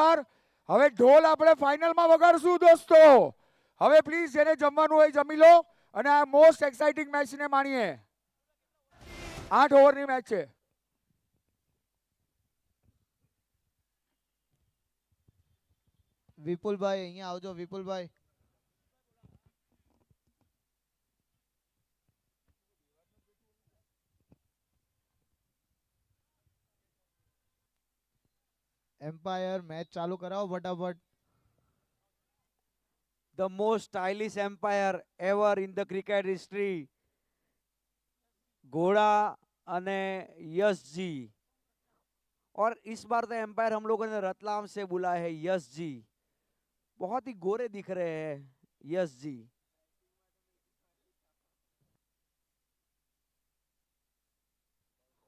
આભાર. હવે ઢોલ આપણે ફાઇનલમાં વગાડશું દોસ્તો. હવે પ્લીઝ જેને જમવાનું હોય જમી લો અને આ મોસ્ટ એક્સાઇટિંગ મેચને માણીએ. 8 ઓવરની મેચ છે. વિપુલભાઈ અહીંયા આવજો. વિપુલભાઈ એમ્પાયર મેચ ચાલુ કરાવો ફટાફટ. The most stylish empire ever in the cricket history. घोड़ा अने यश जी। और इस बार तो एम्पायर हम लोगों ने रतलाम से बुलाए हैं यश जी। बहुत ही गोरे दिख रहे हैं यश जी।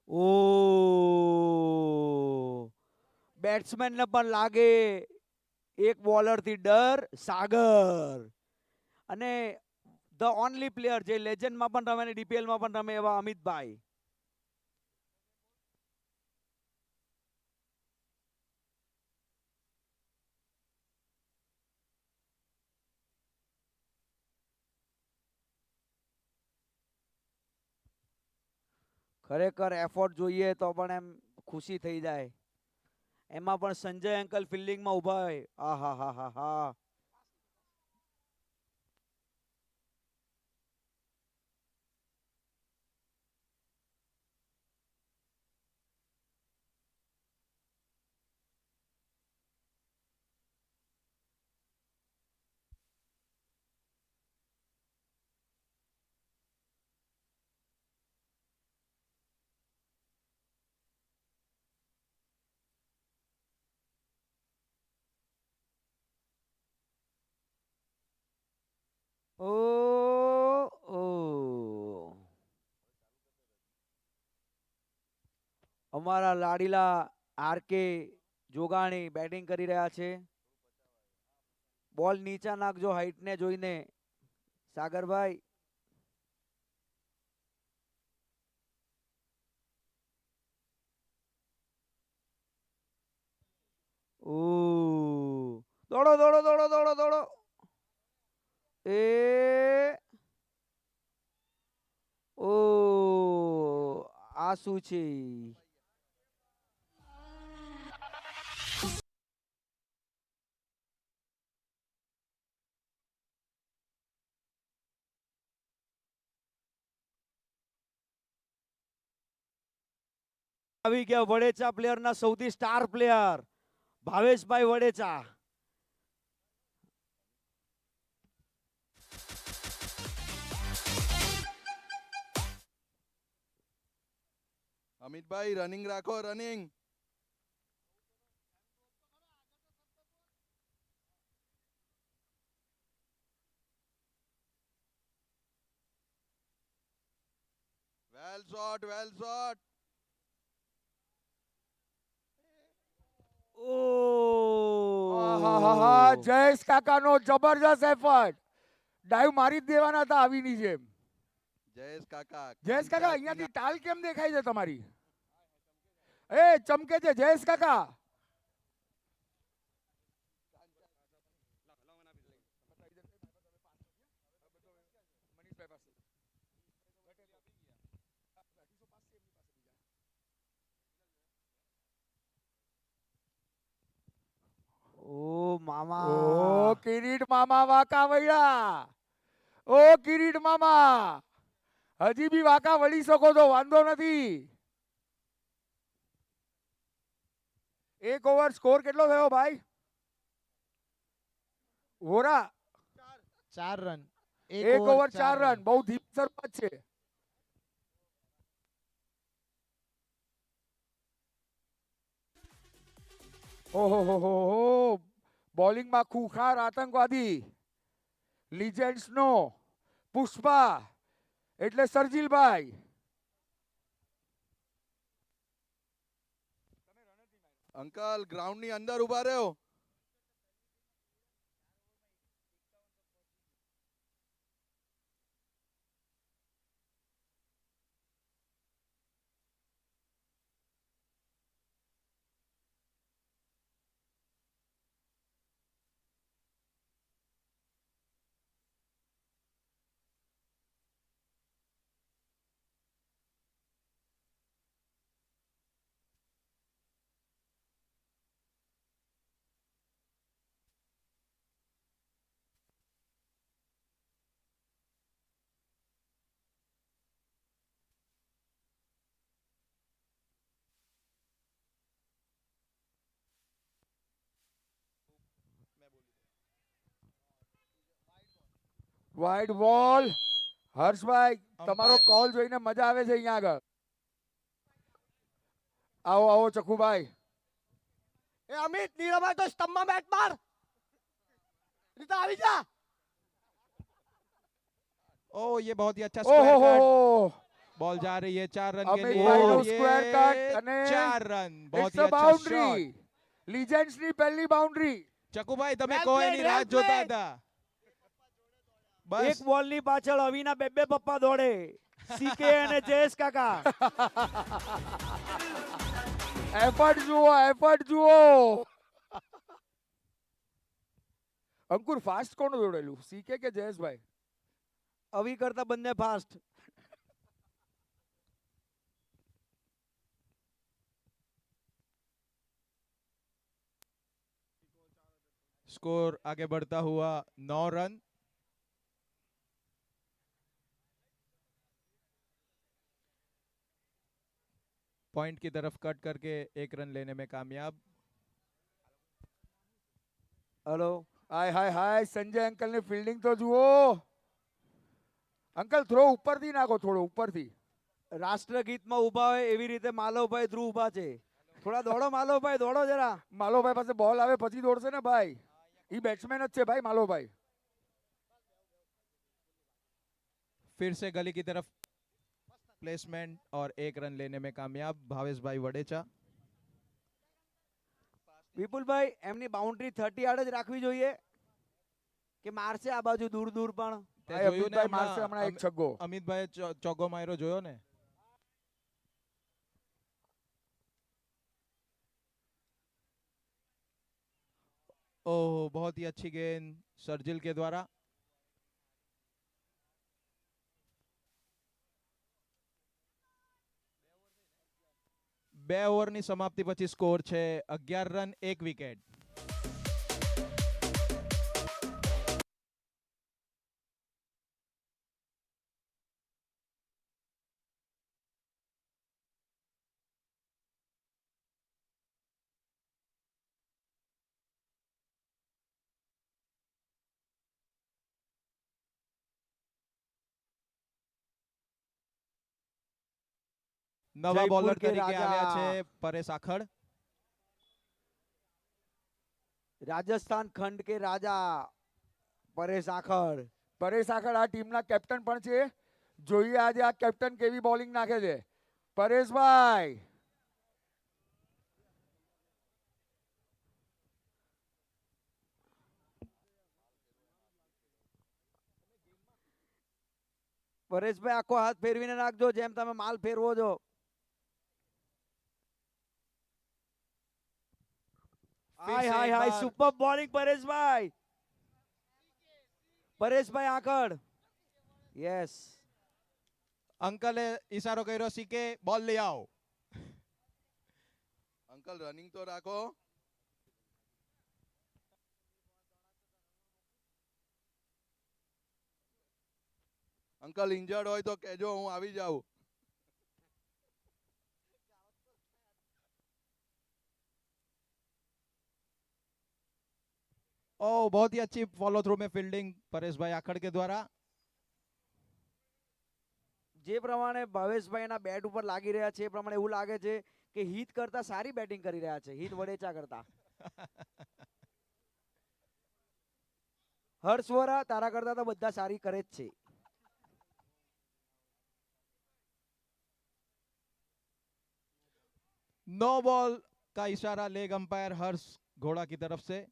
ओ બેટ્સમેન ને પણ લાગે એક બોલર થી ડર સાગર અને ધ ઓનલી પ્લેયર જે લેજન્ડ માં પણ રમે ને ડીપીએલ માં પણ રમે એવા અમિતભાઈ. ખરેખર એફર્ટ જોઈએ તો પણ એમ ખુશી થઈ જાય. એમાં પણ સંજય અંકલ ફિલ્ડિંગમાં ઉભા હોય. આ હા હા હા હા. ઓ ઓ અમારા લાડીલા આરકે જોગાણી બેટિંગ કરી રહ્યા છે. બોલ નીચા નાખજો હાઈટ ને જોઈને સાગરભાઈ. ઓ દોડો દોડો દોડો દોડો દોડો. એ ઓ આ શું છે? આવી ગયા વડેચા પ્લેયરના સૌથી સ્ટાર પ્લેયર ભાવેશભાઈ વડેચા. અમિતભાઈ રનિંગ રાખો રનિંગ. વેલ શોટ વેલ શોટ. આહાહા, જયેશ કાકાનો જબરજસ્ત એફર્ટ. ડાઈવ મારી જ દેવાના હતા આવીની જેમ. જયેશ કાકા. જયેશ કાકા અહીંયાથી ટાલ કેમ દેખાય છે તમારી? એ ચમકે છે જયેશ કાકા. ઓ મામા. ઓ કિરીટ મામા વાકા વળ્યા. ઓ કિરીટ મામા હજી બી વાકા વળી શકો છો, વાંધો નથી. 1 ઓવર સ્કોર કેટલો થયો ભાઈ? વોરા 4 રન. 1 over 4 run. બહુ ધીમી શરૂઆત છે. ઓહો બોલિંગમાં ખુખાર આતંકવાદી લીજેન્ડ્સ નો પુષ્પા એટલે સરજીલભાઈ. અંકલ ગ્રાઉન્ડ ની અંદર ઉભા રહ્યો. વાઇડ બોલ. હર્ષભાઈ તમારો Umpire- કોલ જોઈને મજા આવે છે અહીંયા આગળ. આવો આવો ચકુભાઈ. એ અમિત નીરવભાઈ તો સ્તંભમાં બેટ માર રીતા આવી જા ओ ये बहुत ही अच्छा ઓહો स्क्वायर હો कट बॉल जा रही है 4 रन के अमित लिए भाई नो और ये स्क्वायर कट અને 4 रन बहुत ઇટ્સ ही અ अच्छा બાઉન્ડ્રી. शॉट લીજેન્ડ્સ ની પહેલી બાઉન્ડ્રી. ચકુભાઈ તમે Well કોઈ played, એની well રાહ જોતા played. હતા એક બસ બોલ ની પાછળ અવિના બે પપ્પા દોડે, સીકે અને જયેશ કાકા. એફર્ટ જુઓ, એફર્ટ જુઓ. અંકુર ફાસ્ટ કોણ દોડેલું, સીકે કે જયેશભાઈ? અવી કરતા બંને ફાસ્ટ. स्कोर आगे बढ़ता हुआ 9 रन पॉइंट की तरफ कट करके 1 रन लेने में कामयाब હલો, હાય હાય હાય, સંજય અંકલ ની ફિલ્ડિંગ તો જુઓ. અંકલ થ્રો ઉપરથી નાખો, થોડો ઉપરથી. રાષ્ટ્રગીતમાં ઊભા હોય એવી રીતે માલવભાઈ ધ્રુવ ઊભા છે. થોડા દોડો માલવભાઈ, દોડો જરા. માલોભાઈ પાસે બોલ આવે પછી દોડશે ને ભાઈ. ઈ બેટ્સમેન જ છે ભાઈ માલોભાઈ. फिर से गली की तरफ प्लेसमेंट और 1 रन लेने में कामयाब भावेश भाई वडेचा વિપુલભાઈ એમની બાઉન્ડ્રી 30 આડ જ રાખવી જોઈએ કે મારશે આ બાજુ દૂર દૂર પણ? તે ભાઈ જોયું ને અમિતભાઈ મારશે હમણાં એક છગ્ગો. અમિતભાઈ ચોગ્ગો માર્યો જોયો ને ओह बहुत ही अच्छी गेंद सर्जिल के द्वारा બે ઓવરની સમાપ્તિ પછી સ્કોર છે 11 રન 1 વિકેટ નવા જયપુર બોલર કે તરીકે રાજા. આવ્યા છે પરેશ આખડ રાજસ્થાન ખંડ કે રાજા પરેશ આખડ. પરેશ આખડ આ ટીમના કેપ્ટન પણ છે. જોઈએ આજે આ કેપ્ટન કેવી બોલિંગ નાખે છે. પરેશભાઈ પરેશભાઈ આખો હાથ ફેરવીને નાખજો જેમ તમે માલ ફેરવો છો. फिर હાય से હાય एक હાય, बार- સુપર બોલિંગ પરેશભાઈ. પરેશભાઈ આખડ. યસ. અંકલે ઈશારો કર્યો સીકે બોલ લઈ આવો અંકલ રનિંગ તો રાખો. અંકલ ઇન્જર્ડ હોય તો કહેજો, હું આવી જાઉં. ओह बहुत ही अच्छी फॉलो थ्रू में फील्डिंग परेश भाई आखड़ के द्वारा જે પ્રમાણે ભાવેશભાઈના બેટ ઉપર લાગી રહ્યા છે એ પ્રમાણે એવું લાગે છે કે હિત કરતા સારી બેટિંગ કરી રહ્યા છે, હિત વડેચા કરતા. હર્ષ વોરા તારા કરતા તો બધા સારી કરે જ છે. नो बॉल का इशारा लेग अंपायर हर्ष घोड़ा की तरफ से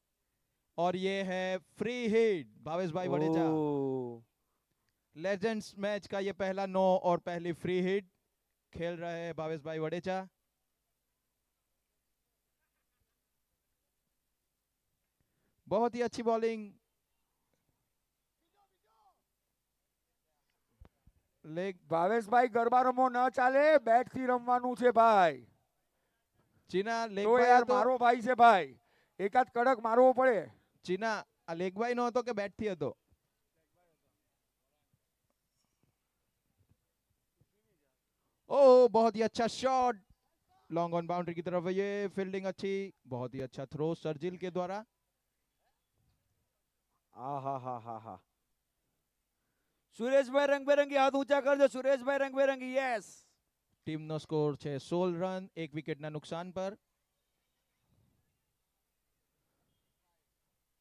और ये है फ्री हिट भावेश भाई वडेचा ઓહ. लेजेंड्स मैच का ये पहला नो और पहली फ्री हिट खेल रहे हैं भावेश भाई वडेचा बहुत ही अच्छी बॉलिंग लेग ભાવેશભાઈ ગરબા રમો ન ચાલે, બેટ થી રમવાનું છે ભાઈ. ચીના લેગ તો યાર મારો ભાઈ છે ભાઈ, એકાદ કડક મારવો પડે. ચીના આ લેગ બાય નો હતો કે બેટ થી હતો ओह बहुत ही अच्छा शॉट लॉन्ग ऑन बाउंड्री की तरफ ये फील्डिंग अच्छी बहुत ही अच्छा थ्रो सर्जिल के द्वारा આ હા હા હા હા. સુરેશભાઈ રંગબેરંગી હાથ ઊંચા કરજો. સુરેશભાઈ રંગબેરંગી, યસ. ટીમનો સ્કોર છે 16 રન, 1 વિકેટના નુકસાન પર.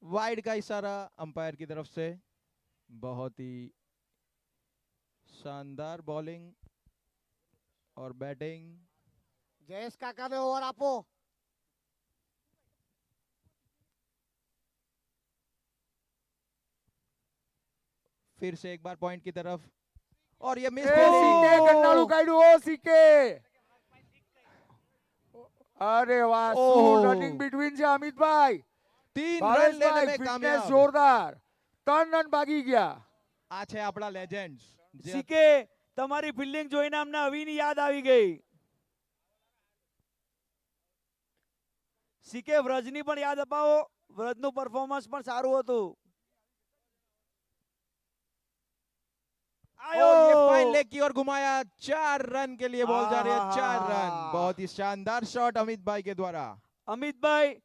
वाइड का इशारा अंपायर की तरफ से. बहुत ही शानदार बॉलिंग और बैटिंग. જયેશ કાકાને ઓવર આપો. फिर से एक बार पॉइंट की तरफ और ये मिस એ સીકે કંટાળું કાઢ્યું. ઓ સીકે, અરે વાહ, શું ઓહ. રનિંગ બિટવીન છે અમિતભાઈ. 3 રન લેने ભાવેશભાઈ में ફિટનેસ कामयाब. જોરદાર. 3 રન ભાગી ગયા. આ છે આપણા લેજેન્ડ્સ. સીકે, તમારી ફિલ્ડિંગ જોઈને અમને અવીની યાદ આવી ગઈ. સીકે, વ્રજની પણ યાદ અપાવો. વ્રજનું પરફોર્મન્સ પણ સારું હતું. और ये આયો. फाइन लेग की ओर घुमाया. 4 रन के लिए बॉल जा रही है. 4 रन. आहा. बहुत ही शानदार शॉट अमित भाई के द्वारा. અમિતભાઈ,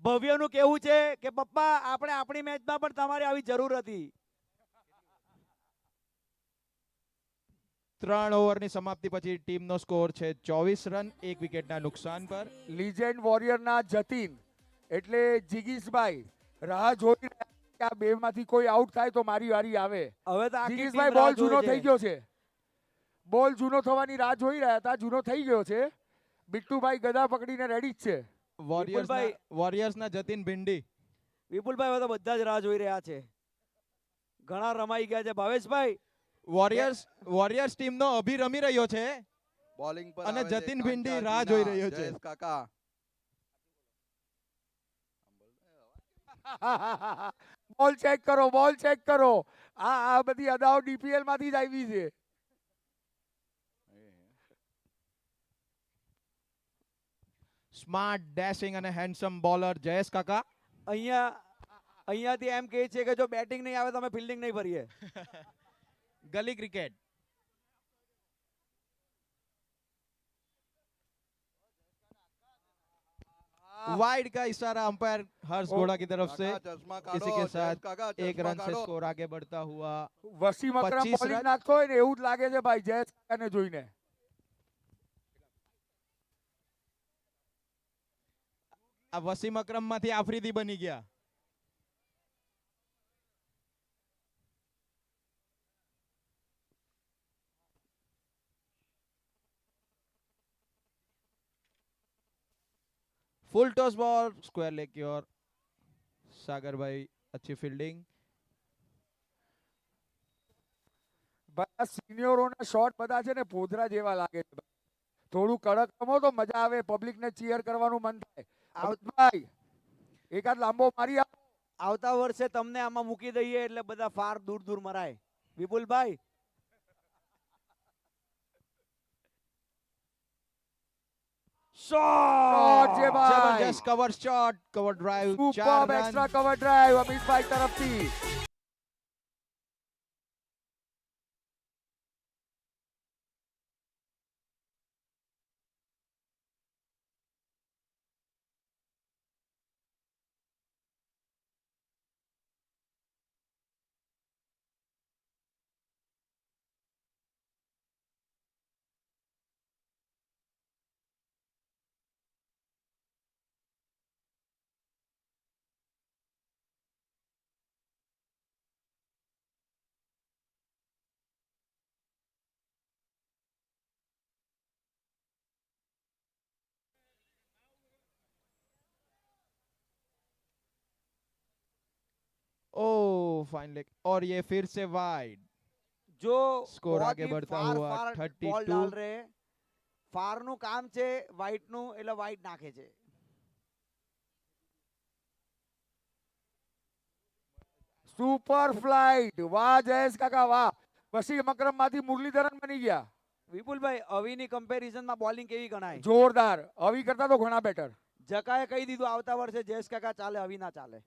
ભવ્યનું કેવું છે કે પપ્પા આપણે આપણી મેચમાં પણ તમારી આવી જરૂર હતી. 3 ઓવરની સમાપ્તિ પછી ટીમનો સ્કોર છે 24 રન, 1 વિકેટના નુકસાન પર. લીજેન્ડ વોરિયરના જતીન એટલે જીગીશભાઈ રાહ જોઈ રહ્યા છે કે આ બે માંથી કોઈ આઉટ થાય તો મારી વારી આવે. હવે તો આખી જીગીશભાઈ ટીમ રાહ બોલ જૂનો જોવે થઈ છે. ગયો છે. બોલ જૂનો થવાની રાહ જોઈ રહ્યા હતા, જૂનો થઈ ગયો છે. બિટ્ટુભાઈ ગદા પકડીને રેડી જ છે. વિપુલભાઈ. વોરિયર્સના જતીન ભિંડી. વિપુલભાઈ, હવે તો બધા જ રાહ જોઈ રહ્યા છે. ઘણા રમાઈ ગયા છે. ભાવેશભાઈ, વોરિયર્સ ટીમનો અભી રમી રહ્યો છે બોલિંગ પર અને આવે છે જતીન કાંચા ભિંડી રાહ ટીના, જોઈ રહ્યો છે. જયેશ કાકા. બોલ ચેક કરો, બોલ ચેક કરો. આ બધી અદાઓ ડીપીએલ માંથી જ આવી છે. સ્માર્ટ, ડેશિંગ અને હેન્ડસમ બોલર જયેશ કાકા. અહીંયાથી એમ કહે છે કે જો બેટિંગ નહીં આવે તો અમે ફિલ્ડિંગ નહીં ભરીએ. गली क्रिकेट. वाइड का इशारा अंपायर हर्ष घोड़ा की तरफ से. કાકા, ચશ્મા કાઢો, इसी के જયેશ साथ કાકા, 1 ચશ્મા रन से કાઢો. स्कोर आगे बढ़ता हुआ. Wasim Akram 25 bowling run. નાખતો હોય ને એવું જ લાગે છે ભાઈ જયેશ કાકાને જોઈને. આ વસીમ અકરમ માંથી આફ્રિદી બની ગયા. Full toss ball square leg की ओर. सागर भाई अच्छी फील्डिंग. બધા સિનિયરોના શોટ બધા છે ને પોદરા જેવા લાગે છે. થોડું કડક રમો તો મજા આવે, પબ્લિક ને ચીયર કરવાનું મન થાય. અમિતભાઈ એકાદ લાંબો મારી આપો. આવતા વર્ષે તમને આમાં મૂકી દઈએ એટલે બધા ફાર દૂર દૂર મરાય. વિપુલભાઈ, શોટ છે ભાઈ. जबरदस्त cover shot, cover drive. 4 super run. Extra cover drive Amitbhai તરફથી. ओ फाइन लेग और ये फिर से वाइड. જો Score बहुत आगे ही बढ़ता far, हुआ, far 32. ball डाल रहे हैं. ફારનું કામ છે વાઇટનું એટલે વાઇટ નાખે છે. સુપર ફ્લાઇટ, વાહ જયેશ કાકા વાહ. વસીમ અકરમ માંથી મુરલીધરન બની ગયા. વિપુલભાઈ, અવીની કમ્પેરિઝનમાં બોલિંગ કેવી ગણાય? જોરદાર. અવી કરતા તો ઘણા બેટર. જકાએ કહી દીધું આવતા વર્ષે જયેશ કાકા ચાલે, અવી ના ચાલે.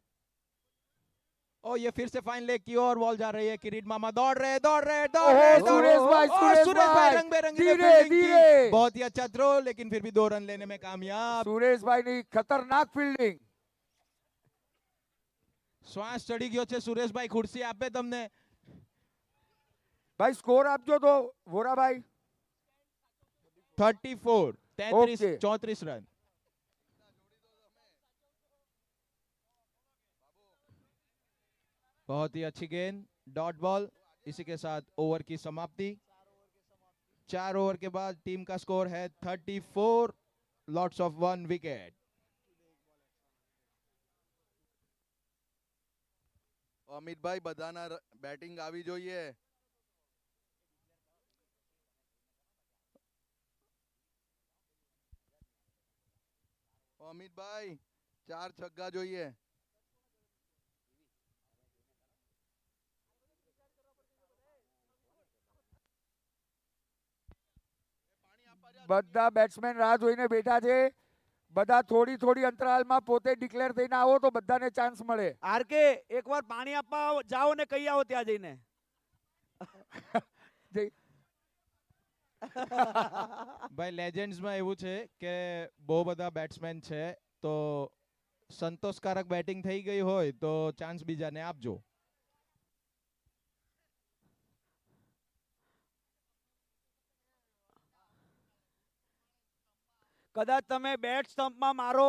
और ये फिर से फाइन लेग की ओर बॉल जा रही है. किरीट मामा दौड़ रहे दौड़ रहे दौड़ ओहो, रहे. सुरेश भाई, और सुरेश भाई, रंग बेरंगी धीरे, fielding की. धीरे. बहुत ही अच्छा थ्रो, लेकिन फिर भी 2 रन लेने में कामयाब. સુરેશભાઈ ની ખતરનાક ફિલ્ડિંગ. શ્વાસ ચડી ગયો છે સુરેશભાઈ. ખુરશી આપે તમને. ભાઈ સ્કોર આપજો તો વોરાભાઈ. 34 33 Okay. 34 रन. बहुत ही अच्छी गेंद, डॉट बॉल. इसी के साथ ओवर की समाप्ति. 4 ओवर के बाद टीम का स्कोर है 34, लॉट्स ऑफ 1 विकेट. અમિતભાઈ બધાના બેટિંગ આવી જોઈએ. અમિતભાઈ 4 છગ્ગા જોઈએ. બધા બેટ્સમેન રાહ જોઈને બેઠા છે. બધા થોડી થોડી અંતરાલમાં પોતે ડિક્લેર થઈને આવો તો બધાને ચાન્સ મળે. આરકે એકવાર પાણી આપવા જાઓ ને કહી આવો ત્યાં જઈને. જય- ભાઈ લેજેન્ડ્સમાં એવું છે કે બહુ બધા બેટ્સમેન છે, તો સંતોષકારક બેટિંગ થઈ ગઈ હોય તો ચાન્સ બીજાને આપજો. કદાચ તમે બેટ સ્ટમ્પમાં મારો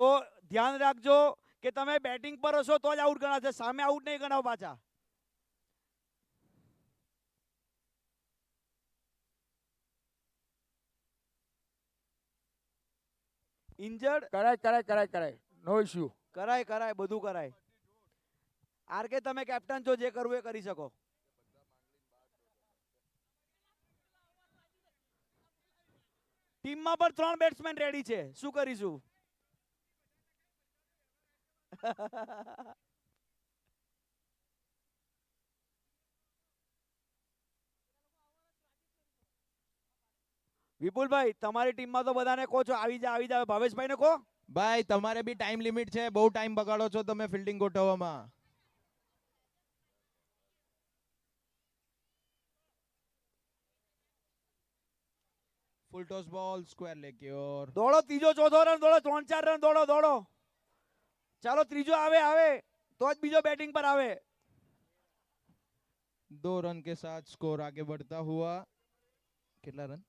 તો ધ્યાન રાખજો કે તમે બેટિંગ પર હશો તો જ આઉટ ગણાશે, સામે આઉટ નહીં ગણાવ પાછા. ઇન્જર્ડ કરાય નો ઇશ્યુ. કરાય બધું કરાય. આરકે તમે કેપ્ટન છો, જે કરવું એ કરી શકો. ટીમમાં પણ 3 બેટ્સમેન રેડી છે, શું કરીશું? વિપુલભાઈ તમારી ટીમમાં તો બધાને કહો છો આવી જા ભાવેશભાઈને કહો. ભાઈ તમારે બી ટાઈમ લિમિટ છે, બહુ ટાઈમ બગાડો છો તમે ફિલ્ડિંગ ગોઠવવામાં. ફૂલ ટોસ બોલ, સ્ક્વેર લેગ की ओर. દોડો, ત્રીજો ચોથો રન દોડો, 3-4 રન દોડો. ચાલો ત્રીજો આવે તો જ બીજો બેટિંગ પર આવે. 2 रन के साथ स्कोर आगे बढ़ता हुआ. कितना रन?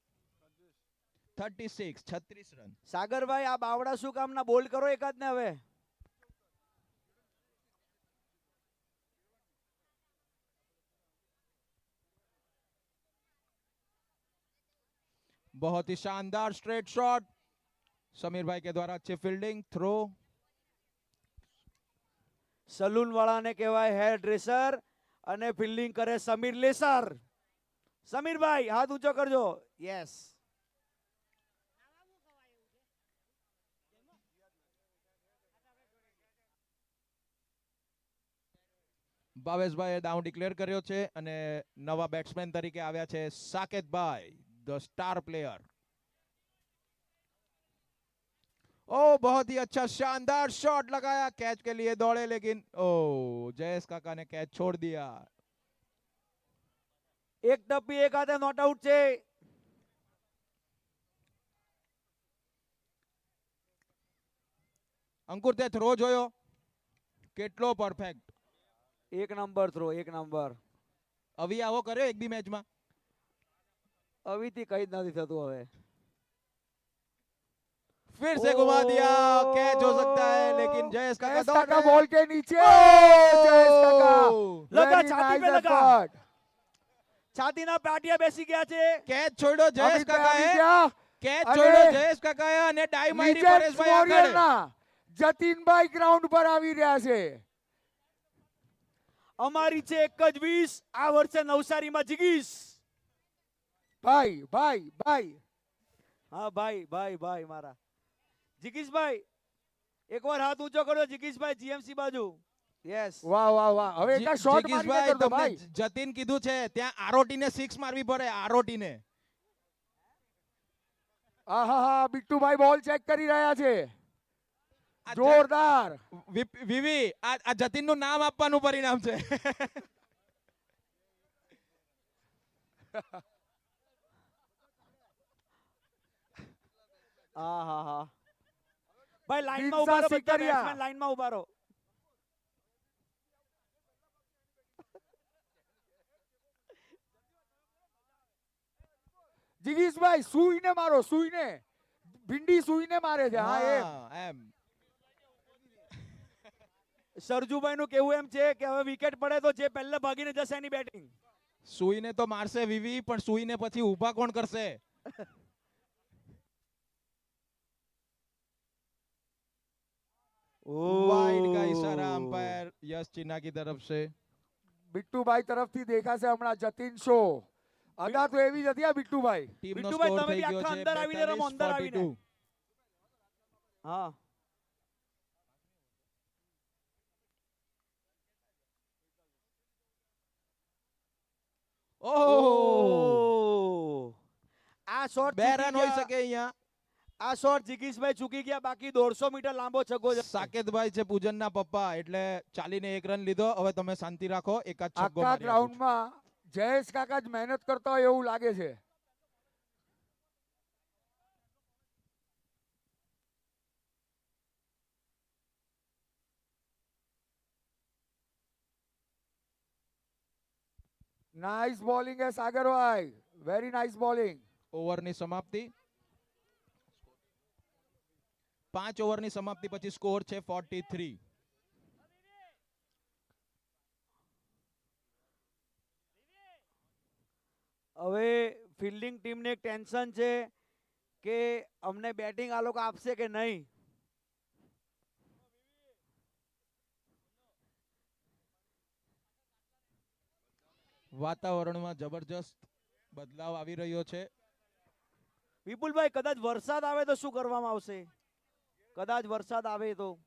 36 रन. સાગરભાઈ આ બાવડા શું કામના, બોલ કરો એકાદ ને હવે. बहुत ही शानदार स्ट्रेट शॉट समीर भाई के द्वारा. अच्छी फील्डिंग, थ्रो. સલૂન વાળાને કહેવાય હેર ડ્રેસર અને ફિલ્ડિંગ કરે સમીર લેસર. સમીરભાઈ હાથ ઊંચો કરજો. યસ. ભાવેશભાઈએ ડાઉન ડિક્લેર કર્યો છે અને નવા બેટ્સમેન તરીકે આવ્યા છે સાકેતભાઈ, ધ स्टार प्लेयर. ओ बहुत ही अच्छा शानदार शॉट लगाया, कैच के लिए दौड़े लेकिन ओ जयेश काका ने कैच छोड़ दिया. એક ટપ્પી એક હાથે નોટ આઉટ છે. અંકુર તે થ્રો જોયો કેટલો પરફેક્ટ. એક નંબર થ્રો, એક નંબર. અવી આવો કર્યો એક બી મેચમાં? અવીથી કઈ જ નથી થતું હવે. फिर से घुमा दिया, कैच हो सकता है लेकिन जयेश काका दौड़ रहे हैं. बॉल के नीचे जयेश काका. લગા Very છાતી nice पे લગા. effort. છાતીના પાટિયા બેસી ગયા છે. कैच छोड़ो जयेश અમિતભાઈ કાકા આવી હે. ગયા. कैच અરે. छोड़ो जयेश કાકા હે અને ડાઈ મારી Legends પરેશભાઈ આગળ. warrior-ના જતીનભાઈ ગ્રાઉન્ડ પર આવી રહ્યા છે. અમારી છે એક જ 20 આ વર્ષે નવસારીમાં જીગીશ. ભાઈ હા ભાઈ મારા જીગીશભાઈ એકવાર હાથ ઊંચો કરો. જીગીશભાઈ જીએમસી બાજુ. યસ. વાહ હવે એક શોટ મારીને જીગીશભાઈ, કરતો તમને ભાઈ. જતીન કીધું છે ત્યાં આરોટી ને 6 મારવી પડે. આરોટી ને આહાહા બિટ્ટુભાઈ બોલ ચેક કરી રહ્યા છે. આ જોરદાર. વિવી આ જતીન નું નામ આપવાનું પરિણામ છે. હા ભાઈ લાઈનમાં દિનસા ઉભા રહો, બધા સિકરિયા. બેટ્સમેન લાઈનમાં ઉભા રહો. જિગીશભાઈ સુઈને મારો, સુઈને. ભીંડી સુઈને મારે છે. હા એમ. હા, એમ. સરજુભાઈ નું કેવું એમ છે કે હવે વિકેટ પડે તો જે પહેલા ભાગીને જશે એની બેટિંગ. સુઈને તો મારશે વીવી, પણ સુઈને પછી ઊભા કોણ કરશે? वाइड का इशारा अंपायर यश चिन्हा की तरफ से. બિટ્ટુભાઈ તરફથી દેખાશે હમણાં જતીન શો. અદા તો એવી જ હતી આ બિટ્ટુભાઈ. ટીમનો બિટ્ટુભાઈ, સ્કોર તમે થઈ બી ગયો આખા છે અંદર આવીને રમો, અંદર આવીને. 42. હા. ઓહ, આ શોટ બે રન હોઈ શકે અહીંયા. આ શોટ જિગીશભાઈ ચૂકી ગયા, બાકી 150 મીટર લાંબો છગ્ગો જશે. સાકેતભાઈ છે પૂજનના પપ્પા, એટલે ચાલીને 1 રન લીધો. હવે તમે શાંતિ રાખો, એકાદ છગ્ગો આખા મારી આપું છું. ગ્રાઉન્ડમાં જયેશ કાકા જ મહેનત કરતા હોય એવું લાગે છે. નાઇસ બોલિંગ હે સાગરભાઈ, વેરી નાઇસ બોલિંગ. ઓવરની સમાપ્તિ. 5 ઓવરની સમાપ્તિ પછી સ્કોર છે 43. હવે ફિલ્ડિંગ ટીમને એક ટેન્શન છે કે અમને બેટિંગ આ લોકો આપશે કે નહીં. વાતાવરણમાં જબરજસ્ત બદલાવ આવી રહ્યો છે. વિપુલભાઈ, કદાચ વરસાદ આવે તો શું કરવામાં આવશે? કદાચ વરસાદ આવે તો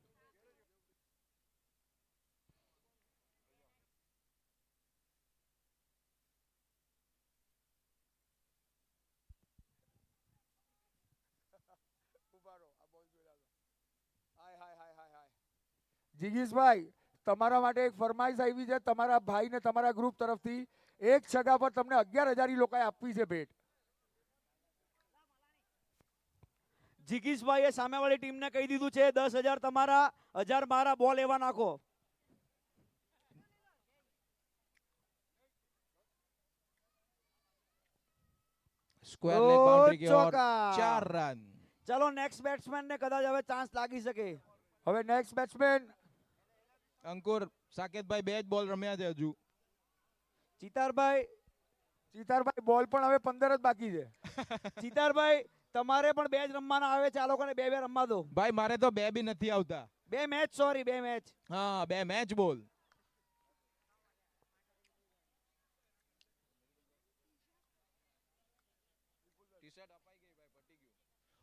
જિગીશભાઈ, તમારા માટે એક ફરમાઈશ આવી છે તમારા ભાઈ ને તમારા ગ્રુપ તરફથી. એક છગા પર તમને 11,000 ઈ લોકોએ આપવી છે ભેટ. જિગીશભાઈએ સામેવાળી ટીમને કહી દીધું છે 10,000 તમારા, 1,000 મારા, બોલ એવા નાખો. स्क्वायर लेग बाउंड्री की ओर चौका. 4 रन. ચલો નેક્સ્ટ બેટ્સમેન ને કદાચ હવે ચાન્સ લાગી શકે. હવે નેક્સ્ટ બેટ્સમેન અંકુર, સાકેતભાઈ 2 જ બોલ રમ્યા છે હજુ. ચિતારભાઈ, ચિતારભાઈ, બોલ પણ હવે 15 જ બાકી છે. ચિતારભાઈ, તમારે પણ 2 જ રમવાના આવે છે, આ લોકોને 2 રમવા દો. ભાઈ મારે તો 2 બી નથી આવતા. 2 મેચ, સોરી 2 મેચ. હા, 2 મેચ બોલ.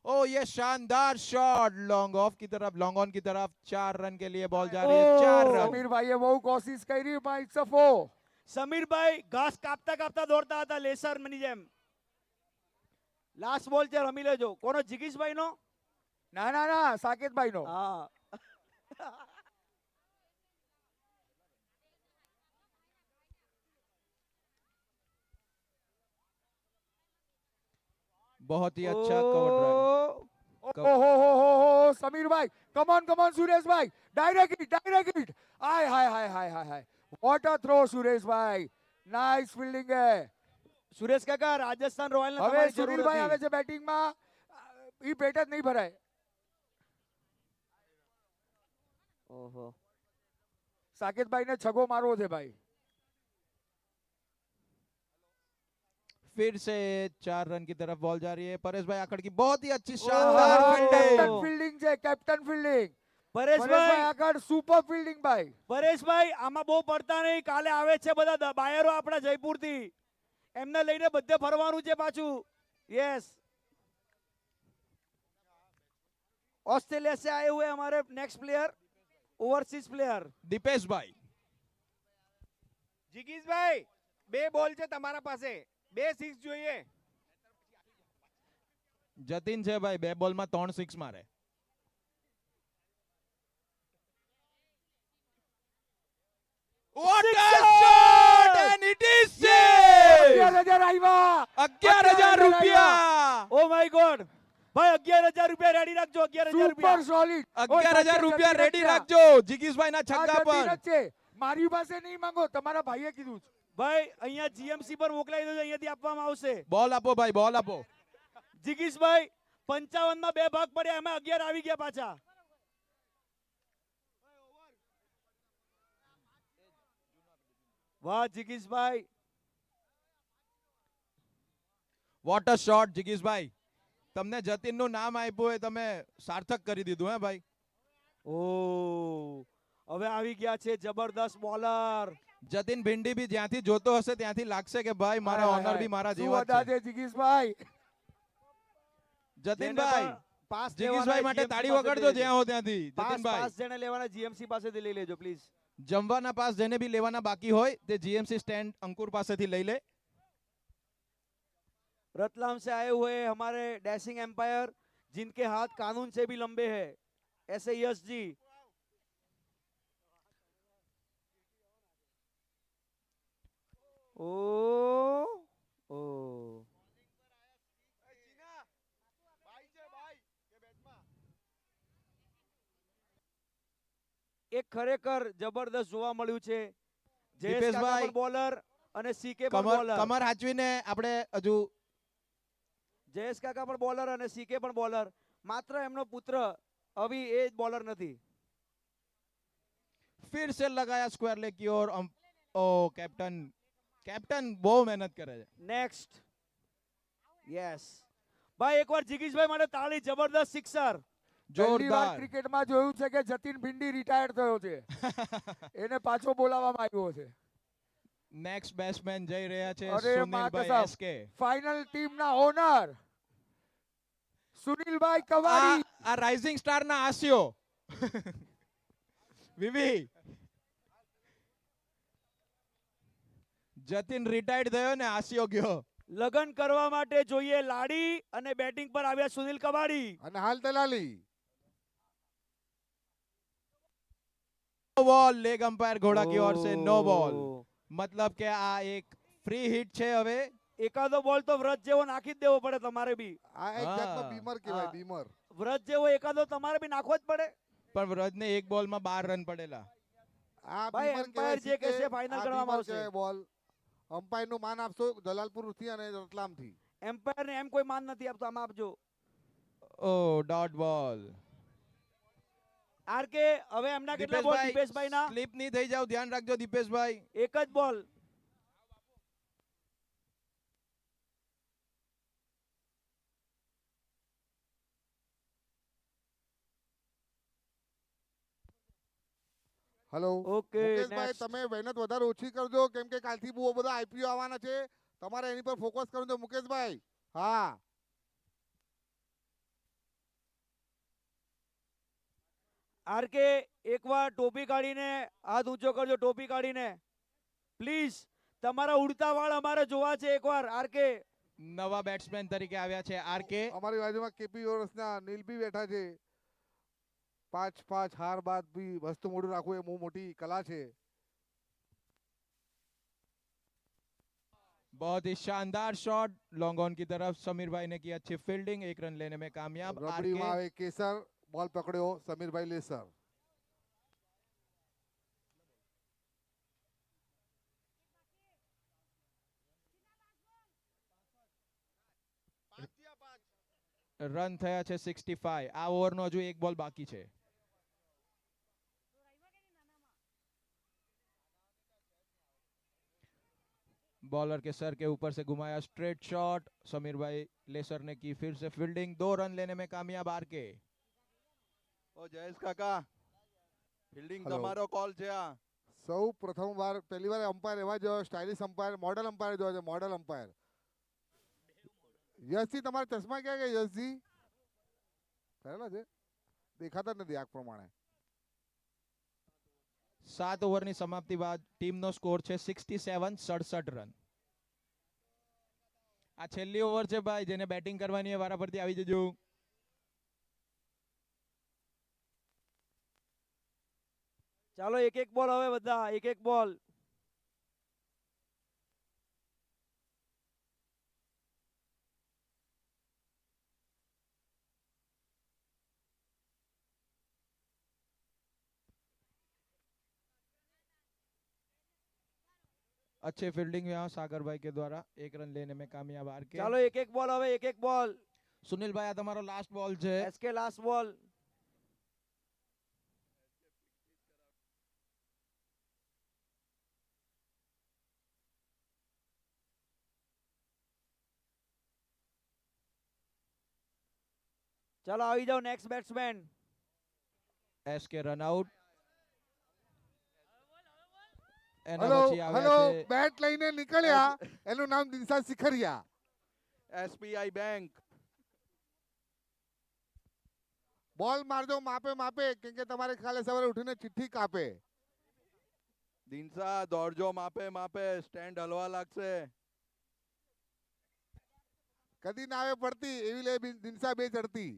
ओ ये शानदार शॉट लॉन्ग ऑफ की तरफ, लॉन्ग ऑन की तरफ. 4 रन के लिए बॉल जा रही है. 4 रन. સમીરભાઈએ બહુ કોશિશ કરી પણ ઇટ્સ અ 4. સમીરભાઈ ઘાસ કાપતા કાપતા દોડતા હતા લેસરની જેમ. લાસ્ટ બોલ છે, રમી લેજો. કોનો? જિગીશભાઈ નો? ના ના ના, સાકેતભાઈ નો. હા. बहुत ही अच्छा कवर ड्राइव. ઓહો સમીરભાઈ, કમ ઓન સુરેશભાઈ, ડાયરેક્ટ હિટ. આય હાય હાય હાય હાય હાય, વોટ અ થ્રો સુરેશભાઈ, નાઇસ ફિલ્ડિંગ હે. સુરેશ કાકા, રાજસ્થાન રોયલ ને હવે તમારી જરૂર સુનિલભાઈ આવે હતી. છે બેટિંગમાં. ઈ પેટ જ નહીં ભરાય. ઓહો. સાકેતભાઈને છગો મારવો છે ભાઈ. फिर से 4 रन की तरफ बॉल जा रही है. परेश भाई आकड़ की बहुत ही अच्छी शानदार કેપ્ટન फील्डिंग. ફિલ્ડિંગ છે, કેપ્ટન ફિલ્ડિંગ. પરેશભાઈ, પરેશભાઈ આગળ સુપર ફિલ્ડિંગ ભાઈ. પરેશભાઈ, આમાં બહુ પડતા નહીં. કાલે આવે છે બધા બાયરો આપણા જયપુર થી, એમને લઈને બધે ફરવાનું છે પાછું. यस, ऑस्ट्रेलिया से आए हुए हमारे next player, overseas player Dipesh भाई. જિગીશભાઈ, 2 બોલ છે તમારા પાસે, 2 સિક્સ જોઈએ. જતીન છે ભાઈ, 2 બોલમાં 3 સિક્સ મારે. What a shot and it is save. 11,000 આવ્યા. 11,000 રૂપિયા. Oh my God. ભાઈ 11,000 રૂપિયા રેડી રાખજો. 11,000 સુપર રૂપિયા. સોલિડ. 11,000 રૂપિયા રેડી રાખજો જીગીશભાઈ ના છગ્ગા પર. છે. મારી પાસે નહીં માંગો, તમારા ભાઈએ કીધું છે. ભાઈ અહીંયા જીએમસી પર મોકલાવી દેજો, અહીંયાથી આપવામાં આવશે. બોલ આપો ભાઈ, બોલ આપો. જિગીશભાઈ 55 માં 2 ભાગ પડ્યા, એમાં 11 આવી ગયા પાછા. વાહ જિગીશભાઈ. What a shot જિગીશભાઈ. તમને જતીનનું નામ આપ્યું એ તમે સાર્થક કરી દીધું હે ભાઈ. ઓ હવે આવી ગયા છે જબરદસ્ત બોલર. જતીન ભિંડી બી જ્યાંથી જોતો હશે ત્યાંથી લાગશે કે ભાઈ મારા હાય, ઓનર હાય. બી મારા શું જેવા જ હતા છે. છે જિગીશભાઈ? જતીનભાઈ, પાસ જિગીશભાઈ માટે તાળી વગાડજો જ્યાં હો ત્યાંથી. જતીનભાઈ, પાસ જેને લેવાના જીએમસી પાસેથી લઈ લેજો પ્લીઝ. જમવાના પાસ જેને બી લેવાના બાકી હોય તે જીએમસી સ્ટેન્ડ અંકુર પાસેથી લઈ લે. रतलाम से आए हुए हमारे डैशिंग एम्पायर जिनके हाथ कानून से भी लंबे हैं, ऐसे यश जी. ओ ओ એક ખરેખર જબરદસ્ત જોવા મળ્યું છે. જયેશ કાકા દીપેશભાઈ, પણ બોલર અને સીકે પણ કમર બોલર. કમર હાચવીને આપણે હજુ જયેશ કાકા પણ બોલર અને સીકે પણ બોલર. માત્ર એમનો પુત્ર અભી એ જ બોલર નથી. फिर से लगाया स्क्वायर लेग की ओर. ओ कैप्टन, कैप्टन બહુ મહેનત કરે છે. નેક્સ્ટ યસ ભાઈ, એકવાર જિગીશભાઈ માટે તાળી. જબરદસ્ત સિક્સર. પહેલી વાર જોરદાર. ક્રિકેટમાં જોયું છે કે જતીન ભિંડી રિટાયર્ડ થયો છે. એને પાછો બોલાવવામાં આવ્યો છે. નેક્સ્ટ બેટ્સમેન જઈ રહ્યા છે અરે સુનિલભાઈ માતા એસકે. ફાઇનલ ટીમના ઓનર સુનિલભાઈ આ કવાડી. આ રાઇઝિંગ સ્ટાર ના આસ્યો. વિવી, જતીન રિટાયર્ડ થયો ને આસ્યો ગયો. લગન કરવા માટે જોઈએ લાડી અને બેટિંગ પર આવ્યા સુનિલ કવાડી. અને હાલ દલાલી. नो बॉल, लेग अंपायर घोड़ा की ओर से नो बॉल. ઓહ. मतलब કે આ એક ફ્રી હિટ છે. હવે એકાદો બોલ તો વ્રત જેવો નાખી જ દેવો પડે તમારે બી. આ એક હા. જાતનો બીમર કહેવાય, હા. બીમર. વ્રત જેવો એકાદો તમારે બી નાખવો જ પડે. પણ વ્રજને એક બોલમાં 12 રન પડેલા. આ ભાઈ, બીમર એમ્પાયર કહેવાય જે છે કહેશે final આ કરવામાં બીમર આવશે. કહેવાય બોલ. અમ્પાયરનું માન આપશો જલાલપુરથી અને રતલામથી. એમ્પાયર ને એમ કોઈ માન નથી આપતો, આમ આપજો. ઓ ડોટ બોલ. આર કે હવે એમના કેટલા બોલ દીપેશભાઈ ના? સ્લીપ નહીં થઈ જાવ, ધ્યાન રાખજો દીપેશભાઈ. એક જ બોલ. હેલો ઓકે મુકેશભાઈ, next. તમે મહેનત વધારે ઓછી કરજો, કેમ કે કાલથી બહુ બધા આઈપીઓ આવવાના છે. તમારે એની પર ફોકસ કરજો મુકેશભાઈ. હા, આર કે એકવાર ટોપી કાઢીને હાથ ઊંચો કરજો. ટોપી કાઢીને પ્લીઝ. તમારા ઉડતા વાળ અમારે જોવા છે એકવાર. આર કે નવા બેટ્સમેન તરીકે આવ્યા છે આરકે. અમારી બાજુમાં કેપી વર્ષના નીલ બી બેઠા છે. 5 હાર બાદ બી વસ્તુ મોડું રાખવું એ બહુ મોટી કલા છે. बहुत ही शानदार शॉट लॉन्ग ऑन की तरफ. समीर भाई ने की अच्छी फील्डिंग, 1 रन लेने में कामयाब. રબડીમાં आरके આવે કેસર, બોલ પકડ્યો સમીરભાઈ લેસર. રન થયા છે 65. આ ઓવરનો હજુ એક બોલ બાકી છે. बॉलर के सर के ऊपर से घुमाया स्ट्रेट शॉट. समीर भाई लेसर ने की फिर से फील्डिंग. 2 रन लेने में कामयाब आरके. ઓ જયેશ કાકા, ફિલ્ડિંગ Hello. તમારો કોલ છે આ. સૌ પ્રથમ વાર પહેલી વાર અમ્પાયર એવા જોયો, સ્ટાઇલિશ અમ્પાયર, મોડલ અમ્પાયર જોયો છે. મોડલ અમ્પાયર યશજી, તમારા ચશ્મા ક્યાં ગયા યશજી? પહેલા છે, દેખાતા જ નથી આંખ પ્રમાણે. 7 ઓવરની સમાપ્તિ બાદ ટીમનો સ્કોર છે 67 રન. આ છેલ્લી ઓવર છે ભાઈ, જેને બેટિંગ કરવાની વારા પરથી આવી જજો. ચાલો એક એક બોલ હવે બધા. એક એક બોલ. अच्छे फील्डिंग यहाँ सागर भाई के द्वारा 1 रन लेने में कामयाब हार के। ચાલો એક એક બોલ હવે એક એક બોલ. સુનિલ ભાઈ આ તમારો લાસ્ટ બોલ છે. એસકે લાસ્ટ બોલ. ચાલો આવી જાઓ next batsman. SK run out. એના હલો પછી હલો આવ્યા છે બેટ લઈને નીકળ્યા એનું નામ દિનસા શિખરિયા. SBI Bank. બોલ મારજો માપે માપે કેમ કે તમારે કાલે સવારે ઉઠીને ચિઠ્ઠી કાપે. દિનસા દોડજો માપે માપે, સ્ટેન્ડ હલવા લાગશે. કદી ના આવે પડતી એવી લે દિનસા બે ચડતી.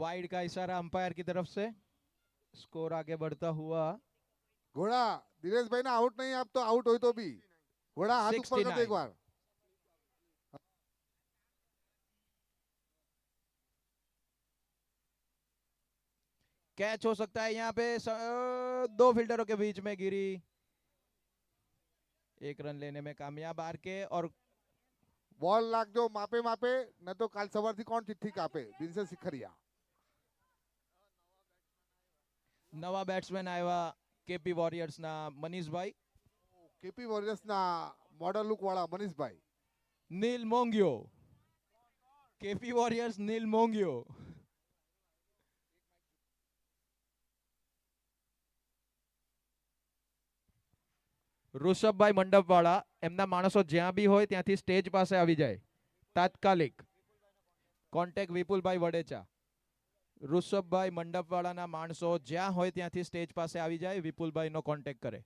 वाइड का इशारा अंपायर की तरफ से. स्कोर आगे बढ़ता हुआ. ઘોડા દિનેશભાઈ ને આઉટ નહીં આપતો, આઉટ હોય તો બી ઘોડા હાથ ઉપર કરી દે 69. એકવાર. कैच हो सकता है यहाँ पे. दो फील्डरों के बीच में गिरी. 1 रन लेने में कामयाब हार के. और બોલ લાગજો માપે માપે ન તો કાલ સવારથી કોણ ચિઠ્ઠી કાપે. દિનસા શિખરિયા. નવા બેટ્સમેન આવ્યા કેપી વોરિયર્સ ના મનીષભાઈ. કેપી વોરિયર્સ ના મોડલ લુક વાળા મનીષભાઈ. નીલ મોંગિયો. કેપી વોરિયર્સ નીલ મોંગિયો. ઋષભભાઈ મંડપવાળા એમના માણસો જ્યાં બી હોય ત્યાંથી સ્ટેજ પાસે આવી જાય તાત્કાલિક. કોન્ટેક્ટ વિપુલભાઈ વડેચા. ઋષભભાઈ મંડપવાળાના માણસો જ્યાં હોય ત્યાંથી સ્ટેજ પાસે આવી જાય, વિપુલભાઈનો કોન્ટેક્ટ કરે.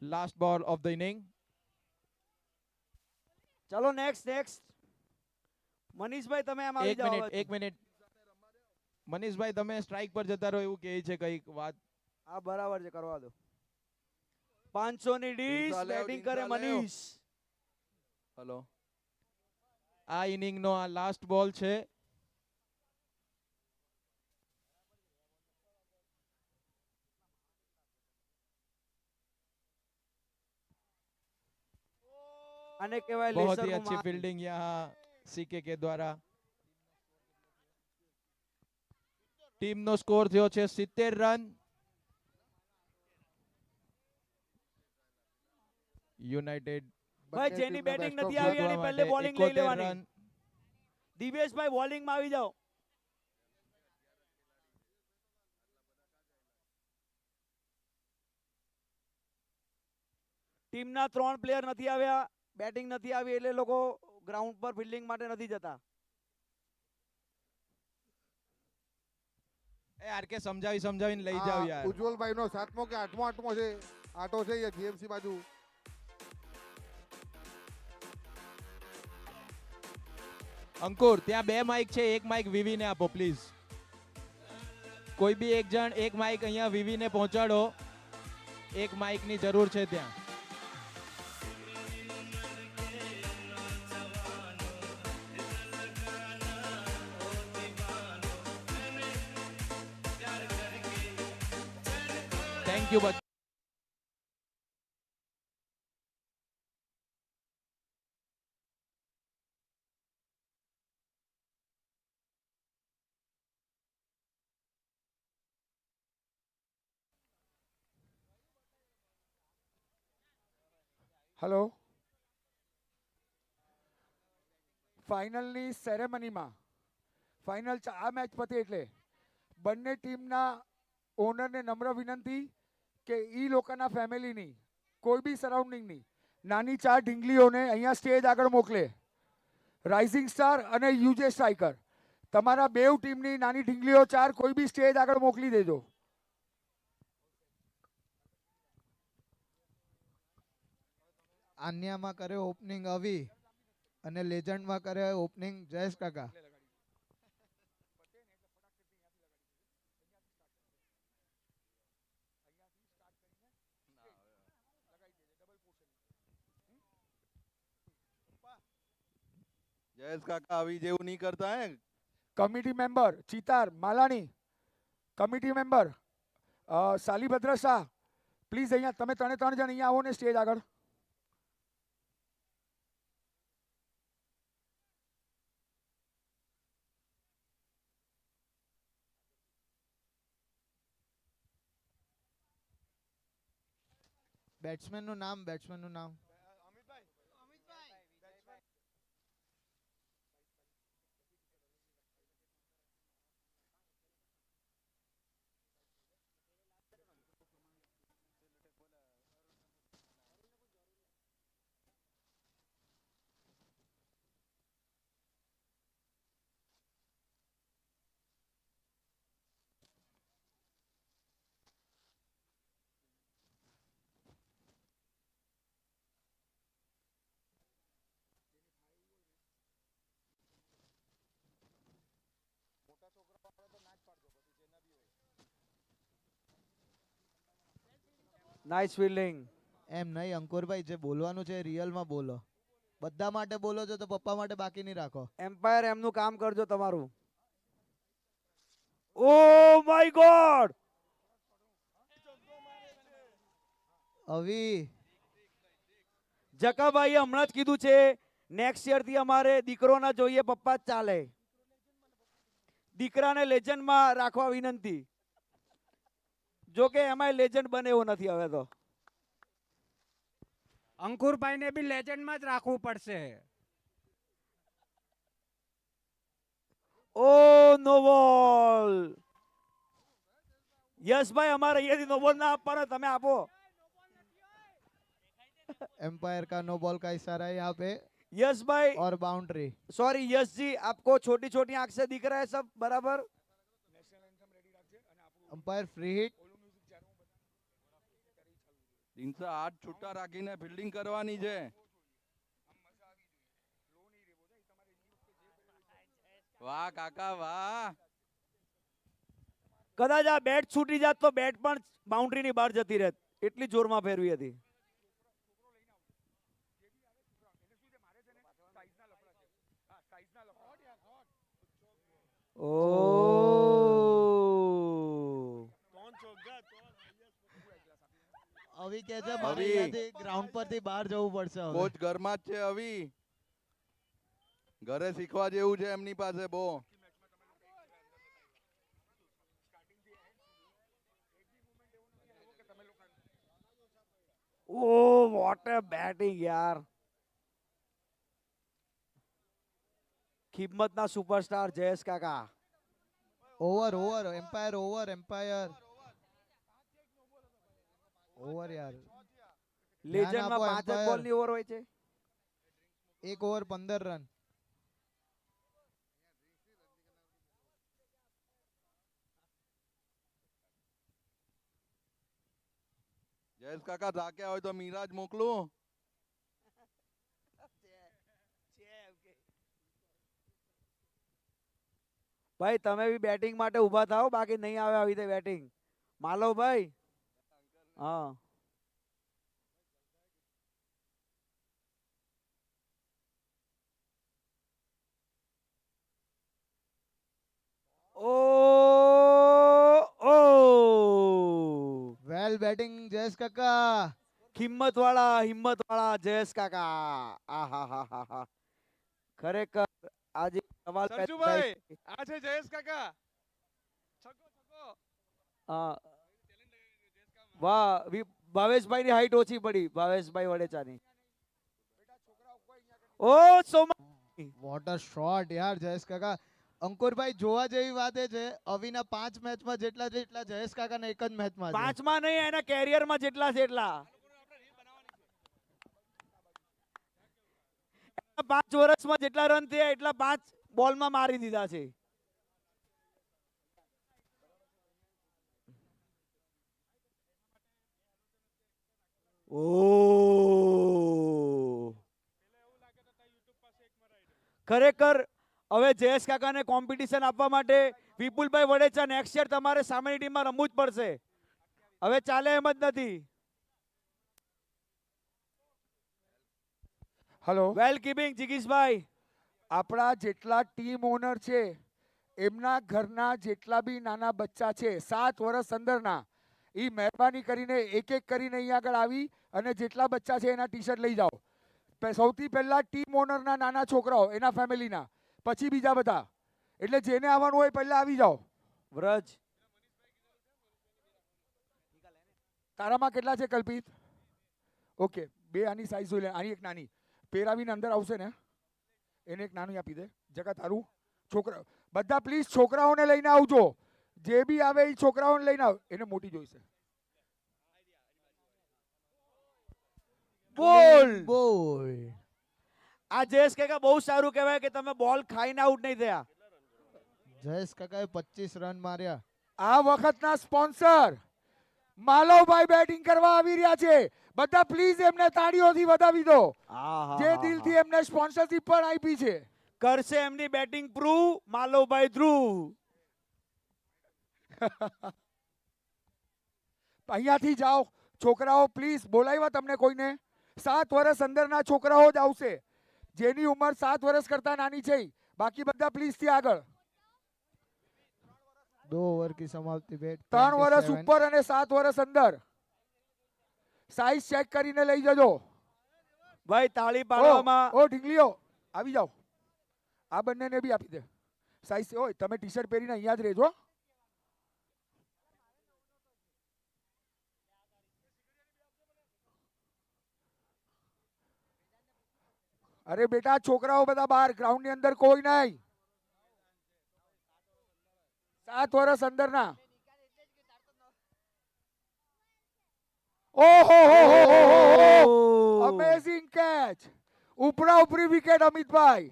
લાસ્ટ બોલ ઓફ ધ ઇનિંગ. ચાલો નેક્સ્ટ. મનીષભાઈ તમે આમ આવી એક જાઓ. મિનિટ એક મિનિટ. મનીષભાઈ તમે સ્ટ્રાઇક પર જતા રહો એવું કહે છે કઈક વાત. હા બરાબર છે, કરવા દો. 500 ની ડીશ દિનસા લેવ, બેટિંગ કરે દિનસા લેવ. મનીષ. હલો. આ ઇનિંગનો આ લાસ્ટ બોલ છે. આને કહેવાય बहुत લેસર ही નું अच्छी માર. फील्डिंग यहाँ सीके के द्वारा. ટીમ નો સ્કોર થયો છે 70 રન. યુનાઇટેડ ભાઈ બંને જેની ટીમના બેટિંગ best of નથી આવી luck. એની પહેલે બોલિંગ લઈ 71 લેવાની. રન. દિવેશભાઈ બોલિંગ માં આવી જાઓ. ટીમના 3 પ્લેયર નથી આવ્યા, બેટિંગ નથી આવી એટલે લોકો ગ્રાઉન્ડ પર ફિલ્ડિંગ માટે નથી જતા. એ આર કે સમજાવીને લઈ જાવ યાર. ઉજ્જવલભાઈ નો 7મો કે 8મો છે આટો છે જીએમસી બાજુ. અંકુર ત્યાં 2 માઇક છે, એક માઇક વિવી ને આપો પ્લીઝ. કોઈ બી એક જણ એક માઇક અહીંયા વિવી ને પહોંચાડો. એક માઇક ની જરૂર છે ત્યાં. Thank you. હલો. ફાઇનલની સેરેમનીમાં ફાઇનલ આ મેચ પતે એટલે બંને ટીમના ઓનરને નમ્ર વિનંતી કે ઈ લોકોના ફેમિલીની કોઈ બી સરાઉન્ડિંગની નાની 4 ઢીંગલીઓને અહીંયા સ્ટેજ આગળ મોકલે. રાઇઝિંગ સ્ટાર અને યુજે સ્ટ્રાઇકર તમારા બેવ ટીમની નાની ઢીંગલીઓ 4 કોઈ બી સ્ટેજ આગળ મોકલી દેજો. આન્યામાં કરે ઓપનિંગ અવી અને લેજન્ડમાં કરે ઓપનિંગ જયેશ કાકા. જયેશ કાકા આવી જેવું નહીં કરતા હે committee member Chitar Malani, committee member Shalibhadra Shah, please અહીંયા તમે ત્રણે ત્રણ જણ અહીંયા આવો ને સ્ટેજ આગળ. બેટ્સમેનનું નામ, બેટ્સમેનનું નામ. Nice fielding. એમ નહીં અંકુરભાઈ, જે બોલવાનું છે રિયલમાં બોલો. બધા માટે બોલો છો તો પપ્પા માટે બાકી નહીં રાખો. એમ્પાયર એમનું કામ કરજો તમારું. ઓ માય ગોડ, અવી જકાભાઈએ હમણાં જ કીધું છે નેક્સ્ટ યર થી અમારે દીકરો ના જોઈએ, પપ્પા જ ચાલે. દીકરાને લેજન્ડમાં રાખવા વિનંતી. જો કે એમાંય લેજન્ડ બને એવો નથી હવે તો. અંકુરભાઈને બી લેજન્ડમાં જ રાખવું પડશે. ઓ નો બોલ. યશભાઈ અમારે અહીંયાથી નો બોલ ના આપવાનો, તમે આપો. एम्पायर का नो बॉल का इशारा है यहाँ पे यश भाई और बाउंड्री. सॉरी यश जी, आपको छोटी छोटी आंख से दिख रहा है सब बराबर. Umpire free hit. 308 છૂટા રાખીને ફિલ્ડિંગ કરવાની છે. વાહ કાકા વાહ. કદાચ આ બેટ છૂટી જાત તો બેટ પણ બાઉન્ડ્રી ની બહાર જતી રહેત, એટલી જોરમાં ફેરવી હતી. ઓ અવી કહે છે મારે અવી. અહીંયાથી ગ્રાઉન્ડ પરથી બહાર જવું પડશે હવે. કોચ ઘરમાં જ છે અવી. ઘરે શીખવા જેવું છે એમની પાસે બહુ. ઓ વોટ અ બેટિંગ યાર. કિંમતના સુપરસ્ટાર જયેશ કાકા. Over over umpire over umpire over यार. લેજન્ડમાં આપો 5 જ umpire. બોલની ઓવર હોય છે. एक ओवर 15 रन. જયેશ કાકા થાક્યા હોય તો મિરાજ મોકલું. ભાઈ તમે બી બેટિંગ માટે ઊભા થાઓ, બાકી નહીં આવે આવી રીતે બેટિંગ. માલવભાઈ હા. ઓ ઓ वेल बैटिंग जयेश काका. હિંમત વાળા જયેશ કાકા. આહાહાહા. ખરેખર આજે સવાલ પેદા સરજુભાઈ, થાય. આ છે જયેશ કાકા. છગ્ગો છગ્ગો. હા. વાહ, ભાવેશભાઈ ની હાઈટ ઓછી પડી, ભાવેશભાઈ વડેચાની. ઓ સોમા. વોટ અ શોટ યાર જયેશ કાકા. અંકુરભાઈ જોવા જેવી વાત એ છે અવીના 5 મેચમાં જેટલા છે એટલા જયેશ કાકાના એક જ મેચમાં છે. 5 માં નહીં, એના કેરિયરમાં જેટલા છે એટલા. 5 વર્ષમાં જેટલા રન થયા એટલા 5 બોલમાં મારી દીધા છે. ઓ ખરેખર હવે જયેશ કાકાને કોમ્પિટિશન આપવા માટે વિપુલભાઈ વડેચા નેક્સ્ટ યર તમારે સામેની ટીમમાં રમવું જ પડશે. હવે ચાલે એમ જ નથી. હલો વેલ કીપિંગ જિગીશભાઈ. આપણા જેટલા ટીમ ઓનર છે એમના ઘરના જેટલા બી નાના બચ્ચા છે 7 વર્ષ અંદરના, એ મહેરબાની કરીને એક એક કરીને અહીંયા આગળ આવી અને જેટલા બચ્ચા છે એના ટી શર્ટ લઈ જાઓ. સૌથી પહેલા ટીમ ઓનરના નાના છોકરાઓ એના ફેમિલીના, પછી બીજા બધા. એટલે જેને આવવાનું હોય પહેલા આવી જાઓ. વ્રજ તારામાં કેટલા છે કલ્પિત? ઓકે, 2 આની સાઈઝ જોઈ લે. આની એક નાની પહેરાવીને અંદર આવશે ને એને એક નાની આપી દે. જગા તારું છોકરા બધા પ્લીઝ છોકરાઓને લઈને આવજો. જે બી આવે એ છોકરાઓને લઈને આવ. એને મોટી જોઈશે. બોલ. બોલ. આ જયેશ કાકા બહુ સારું કહેવાય કે તમે બોલ ખાઈને આઉટ નહીં થયા. જયેશ કાકાએ 25 રન માર્યા. આ વખતના સ્પોન્સર માલવભાઈ બેટિંગ કરવા આવી રહ્યા છે. બધા પ્લીઝ એમને તાળીઓથી વધાવી દો. જે દિલથી એમને સ્પોન્સરશિપ પણ આપી છે. કરશે એમની બેટિંગ પ્રૂવ માલવભાઈ ધ્રુવ. અહીંયાથી જાઓ છોકરાઓ પ્લીઝ. બોલાવ્યા તમને કોઈને? 7 વર્ષ અંદરના છોકરાઓ જ આવશે, જેની ઉંમર 7 વર્ષ કરતા નાની છે. બાકી બધા પ્લીઝ થી આગળ. 2 ओवर की समाप्ति बेट 3 વર્ષ 27. ઉપર અને 7 વર્ષ અંદર. સાઈઝ ચેક કરીને લઈ જજો. ભાઈ તાળી પાડવામાં ઓ ઢીંગલીઓ આવી જાઓ. આ બંનેને બી આપી દે. સાઈઝ હોય તમે ટી શર્ટ પહેરીને અહીંયા જ રહેજો. અરે બેટા છોકરાઓ બધા બહાર, ગ્રાઉન્ડ ની અંદર કોઈ નહીં. 7 વર્ષ અંદરના. ઓહો અમેઝિંગ કેચ. ઉપરા ઉપરી વિકેટ અમિતભાઈ.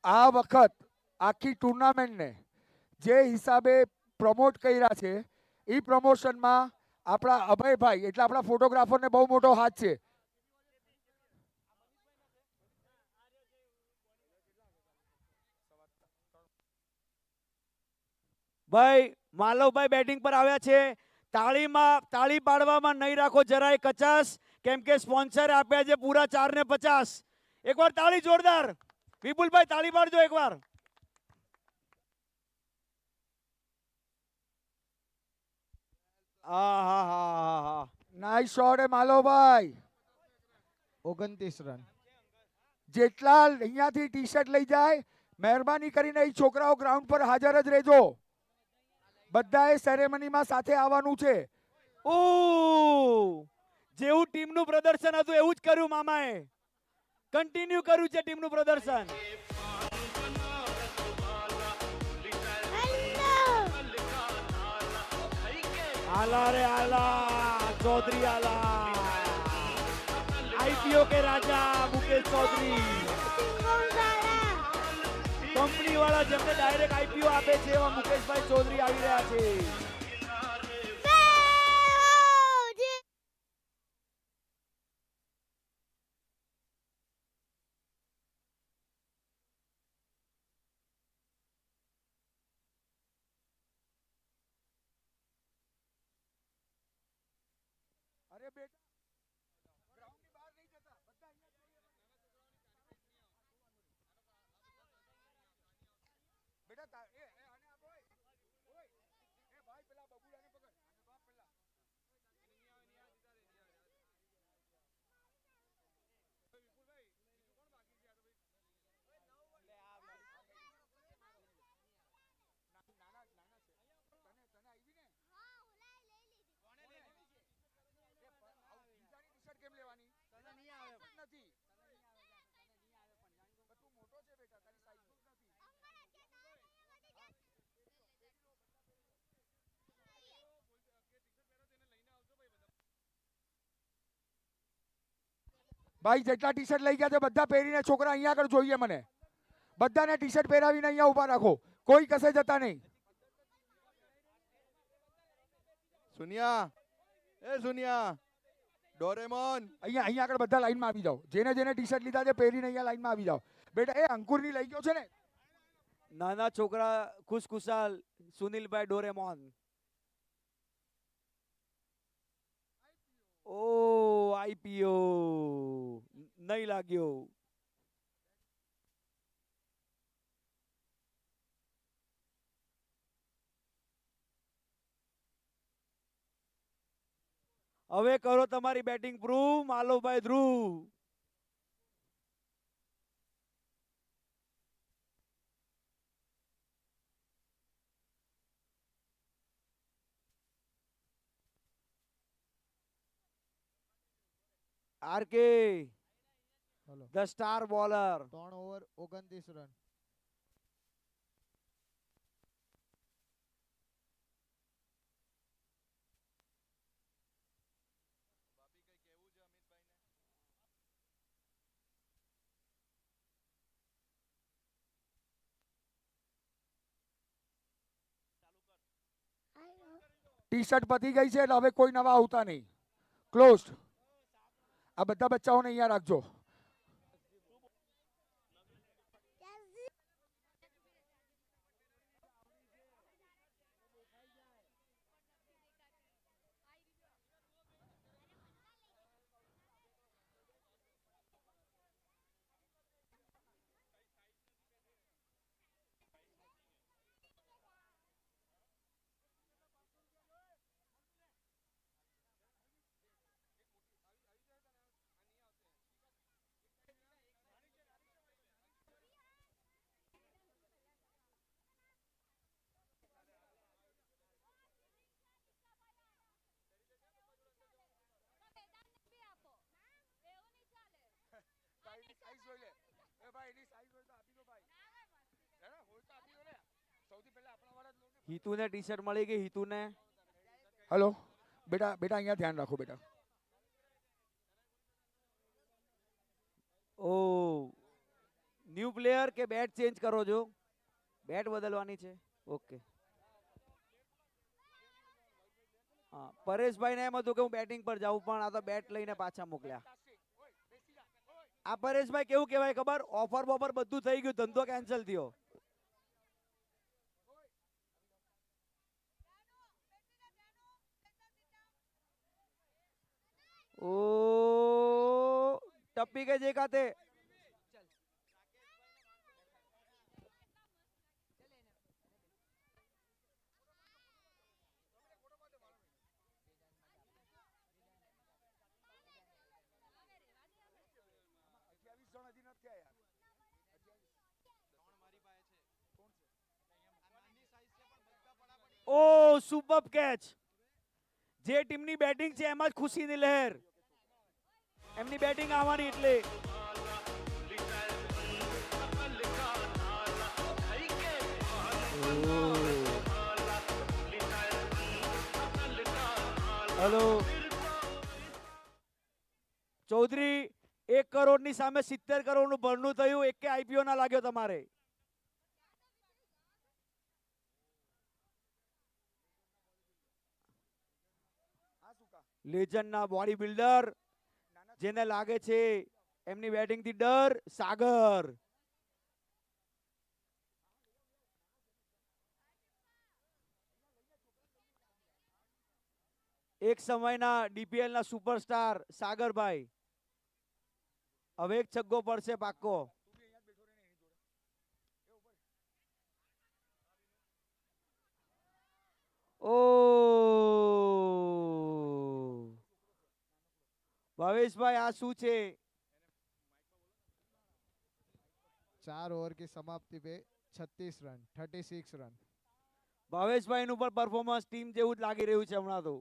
આ વખત આખી ટુર્નામેન્ટને જે હિસાબે પ્રમોટ કર્યા છે એ પ્રમોશનમાં આપણા અભયભાઈ એટલે આપણા ફોટોગ્રાફરને બહુ મોટો હાથ છે. ભાઈ માલવભાઈ બેટિંગ પર આવ્યા છે. તાળી પાડવામાં નહીં રાખો જરાય કચાશ, કેમ કે સ્પોન્સર આપ્યા છે પૂરા 4 ને 50. એકવાર તાળી જોરદાર. વિપુલભાઈ તાળી પાડજો એકવાર. નાઇસ શોટ હે માલવભાઈ. 29 રન. જેટલા અહીંયાથી ટી શર્ટ લઈ જાય મહેરબાની કરીને એ છોકરાઓ ગ્રાઉન્ડ પર હાજર જ રહેજો. બધાએ સેરેમનીમાં સાથે આવવાનું છે. ઓ જેવું ટીમનું પ્રદર્શન હતું એવું જ કર્યું મામાએ. કન્ટિન્યુ કર્યું છે ટીમનું પ્રદર્શન. આલા રે આલા ચૌધરી આલા. આઈપીઓ કે રાજા મુકેશ ચૌધરી. કંપની વાળા જેમને ડાયરેક્ટ આઈપીઓ આપે છે એવા મુકેશભાઈ ચૌધરી આવી રહ્યા છે. અરે બેટા ગ્રાઉન્ડની બહાર નહીં જતા. બધા અહીંયા બેટા આને આપો. એ ભાઈ પેલા બબુડાને પકડ. આને બાપ પેલા. કેમ લેવાની? નથી. તું મોટો છે બેટા, તારી સાઈઝ નથી. ભાઈ જેટલા ટી શર્ટ લઈ ગયા છે બધા પહેરીને છોકરા અહીંયા આગળ જોઈએ મને. બધાને ટી શર્ટ પહેરાવીને અહીંયા ઊભા રાખો. કોઈ કસે જતા નહીં. સુનિયા એ સુનિયા ડોરેમોન અહીંયા અહીંયા આગળ બધા લાઈનમાં આવી જાઓ. જેને જેને ટી શર્ટ લીધા છે પહેરીને અહીંયા લાઈનમાં આવી જાઓ. બેટા એ અંકુરની લઈ ગયો છે ને? નાના છોકરા ખુશખુશાલ સુનિલભાઈ ડોરેમોન. ઓ આઈપીઓ નહીં લાગ્યો. હવે કરો તમારી બેટિંગ પ્રૂવ માલવભાઈ Dhruv. RK hello the star bowler. 3 over 29 run. T shirt પતી ગઈ છે એટલે હવે કોઈ નવા આવતા નહીં. ક્લોઝ. આ બધા બચ્ચાઓને અહીંયા રાખજો. હિતુને ટી શર્ટ મળી ગઈ. હિતુને હલો બેટા બેટા અહીંયા ધ્યાન રાખો બેટા. ઓ ન્યુ પ્લેયર કે બેટ ચેન્જ કરો છો? બેટ બદલવાની છે. ઓકે. હા પરેશભાઈ ને એમ હતું કે હું બેટિંગ પર જાઉં પણ આ તો બેટ લઈને પાછા મોકલ્યા. આ પરેશભાઈ કેવું કહેવાય ખબર? ઓફર બોફર બધું થઈ ગયું, ધંધો કેન્સલ થયો. ઓ ટપ્પી के जे खाते. ઓ સુપર કેચ. જે ટીમની બેટિંગ છે એમાં જ ખુશીની લહેર. એમની બેટિંગ આવવાની એટલે હેલો ચૌધરી 1 કરોડની સામે 70 કરોડનું ભરણું થયું. એક કે આઈપીઓ ના લાગ્યો તમારે. લેજન્ડના બોડી બિલ્ડર જેને લાગે છે એમની બેટિંગ થી ડર, સાગર. એક સમયના ડીપીએલ ના સુપરસ્ટાર સાગરભાઈ. હવે એક છગ્ગો પડશે પાક્કો. ઓ ભાવેશભાઈ આ શું છે? 4 ओवर की समाप्ति पे 36 रन 36 रन. ભાવેશભાઈ નું પણ પરફોર્મન્સ ટીમ જેવું જ લાગી રહ્યું છે હમણાં તો.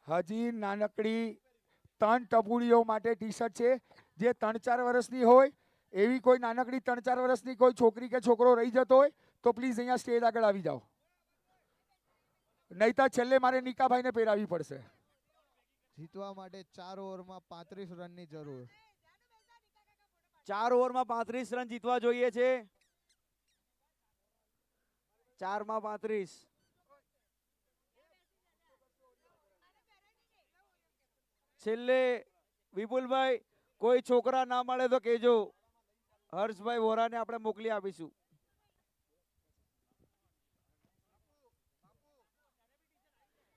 હજી નાનકડી 3 ટપુડીઓ માટે ટી શર્ટ છે. જે 3-4 વર્ષની હોય એવી કોઈ નાનકડી 3-4 વર્ષની કોઈ છોકરી કે છોકરો રહી જતો હોય તો પ્લીઝ અહીંયા સ્ટેજ આગળ આવી જાઓ. નહીં તો છેલ્લે મારે નિકાભાઈને પહેરાવી પડશે. જીતવા માટે 4 ઓવરમાં 35 રનની જરૂર. 4 ઓવરમાં 35 રન જીતવા જોઈએ છે. 4 માં 35. છેલ્લે વિપુલભાઈ કોઈ છોકરા ના મળે તો કેજો, હર્ષભાઈ વોરાને આપણે મોકલી આપીશું.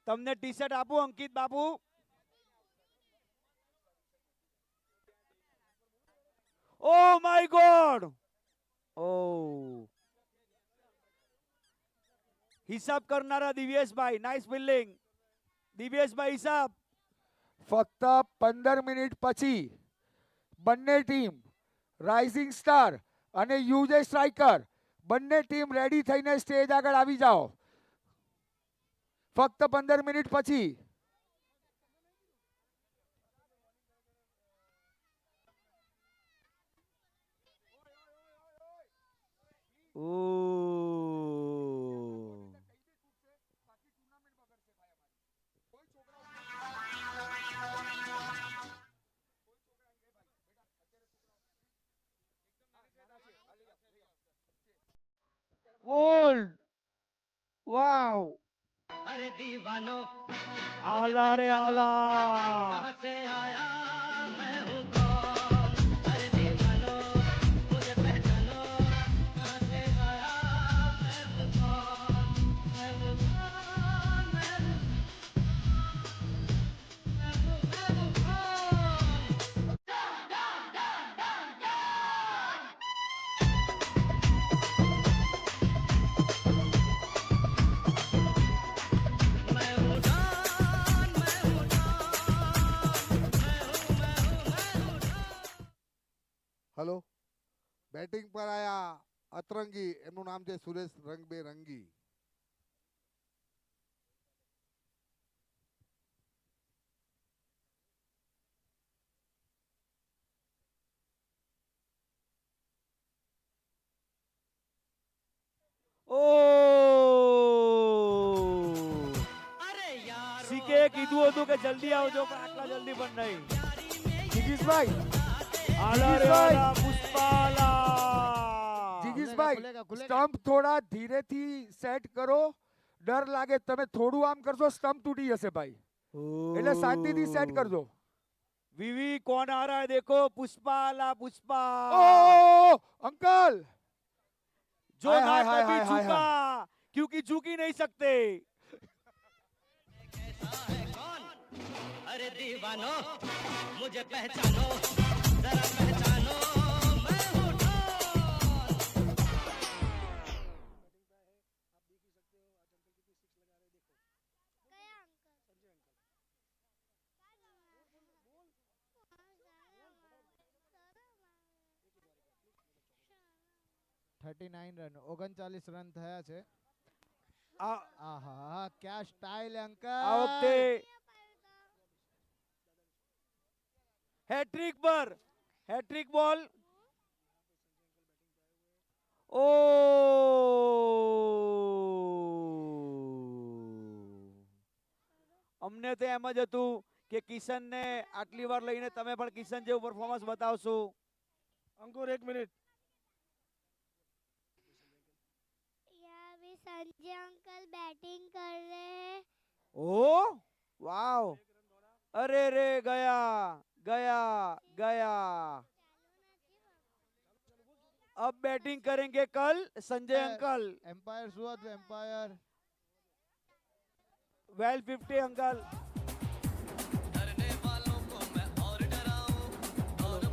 તમને ટી શર્ટ આપું અંકિત બાપુ? Oh my God! ઓ હિસાબ કરનારા દિવ્યેશભાઈ, નાઇસ ફિલ્ડિંગ. દિવ્યેશભાઈ હિસાબ. ફક્ત 15 મિનિટ પછી બંને ટીમ રાઇઝિંગ સ્ટાર અને યુજે સ્ટ્રાઇકર બંને ટીમ રેડી થઈને સ્ટેજ આગળ આવી જાઓ. ફક્ત 15 મિનિટ પછી. ઓ Gold. Wow. આલા રે આલા. હલો, બેટિંગ પર આયા અતરંગી, એમનું નામ છે સુરેશ રંગબેરંગી. સીકે કીધું હતું કે જલ્દી આવજો, પણ આટલા જલ્દી પણ નહીં. જિગીશભાઈ, આલા રે જીગીશભાઈ. આલા, પુષ્પાલા. જિગીશભાઈ, ખુલેગા, ખુલેગા. સ્ટમ્પ થોડા ધીરેથી સેટ કરો. ડર લાગે, તમે થોડું આમ કરશો સ્ટમ્પ તૂટી જશે ભાઈ, એટલે શાંતિથી સેટ કરજો. વીવી કોણ આ રહા હે દેખો, પુષ્પાલા પુષ્પા. ઓ અંકલ, जो हाय, ना हाय, हाय, कभी हाय, हाय, झुका, क्योंकि झुक ही नहीं सकते. अरे दीवानो मुझे पहचानो, जरा पहचानो, मैं हूँ डॉन. રન 39 રન થયા છે. આ આહા, ક્યા સ્ટાઇલ અંકલ. આ વખતે હેટ્રિક પર હેટ્રિક બોલ. ઓ અમને તો એમ જ હતું કે કિશનને આટલી વાર લઈને તમે પણ કિશન જેવું પરફોર્મન્સ બતાવશો. अंकुर 1 मिनट. संजय अंकल बैटिंग कर रहे हैं. ओ वाओ, अरे रे गया गया गया. अब बैटिंग करेंगे कल संजय अंकल. એમ્પાયર શું હતું? Umpire well 50 uncle.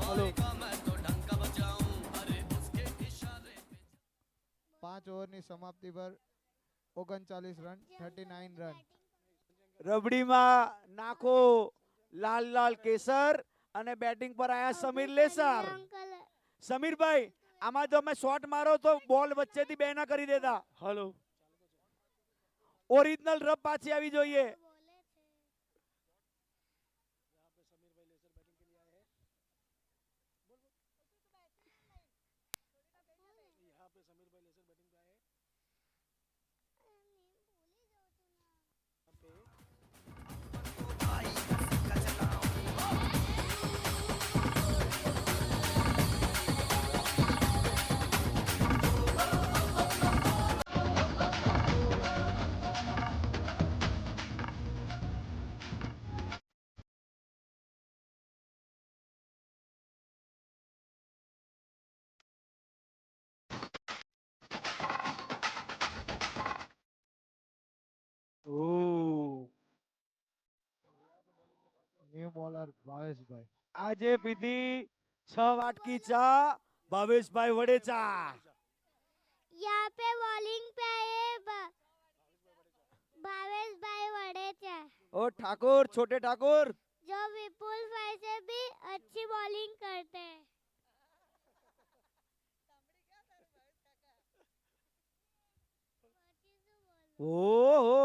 हेलो 5 ઓવરની સમાપ્તિ પર 39 રન 39 રન. રબડીમાં નાખો લાલ લાલ કેસર અને બેટિંગ પર આયા સમીર લેસર. अंकल સમીરભાઈ, આમાં જો અમે શોટ મારો તો બોલ વચ્ચેથી બે ના કરી દેતા. हेलो. ઓરિજિનલ રબ પાછી આવી જોઈએ. બોલર ભાવેશભાઈ. આજે પીધી 6 વાટકી ચા ભાવેશભાઈ વડેચા. यहाँ पे बॉलिंग पे आए भावेश भाई वड़ेचा, ओ ठाकुर, छोटे ठाकुर. जो विपुल भाई से भी अच्छी बॉलिंग करते हैं. ઓહો,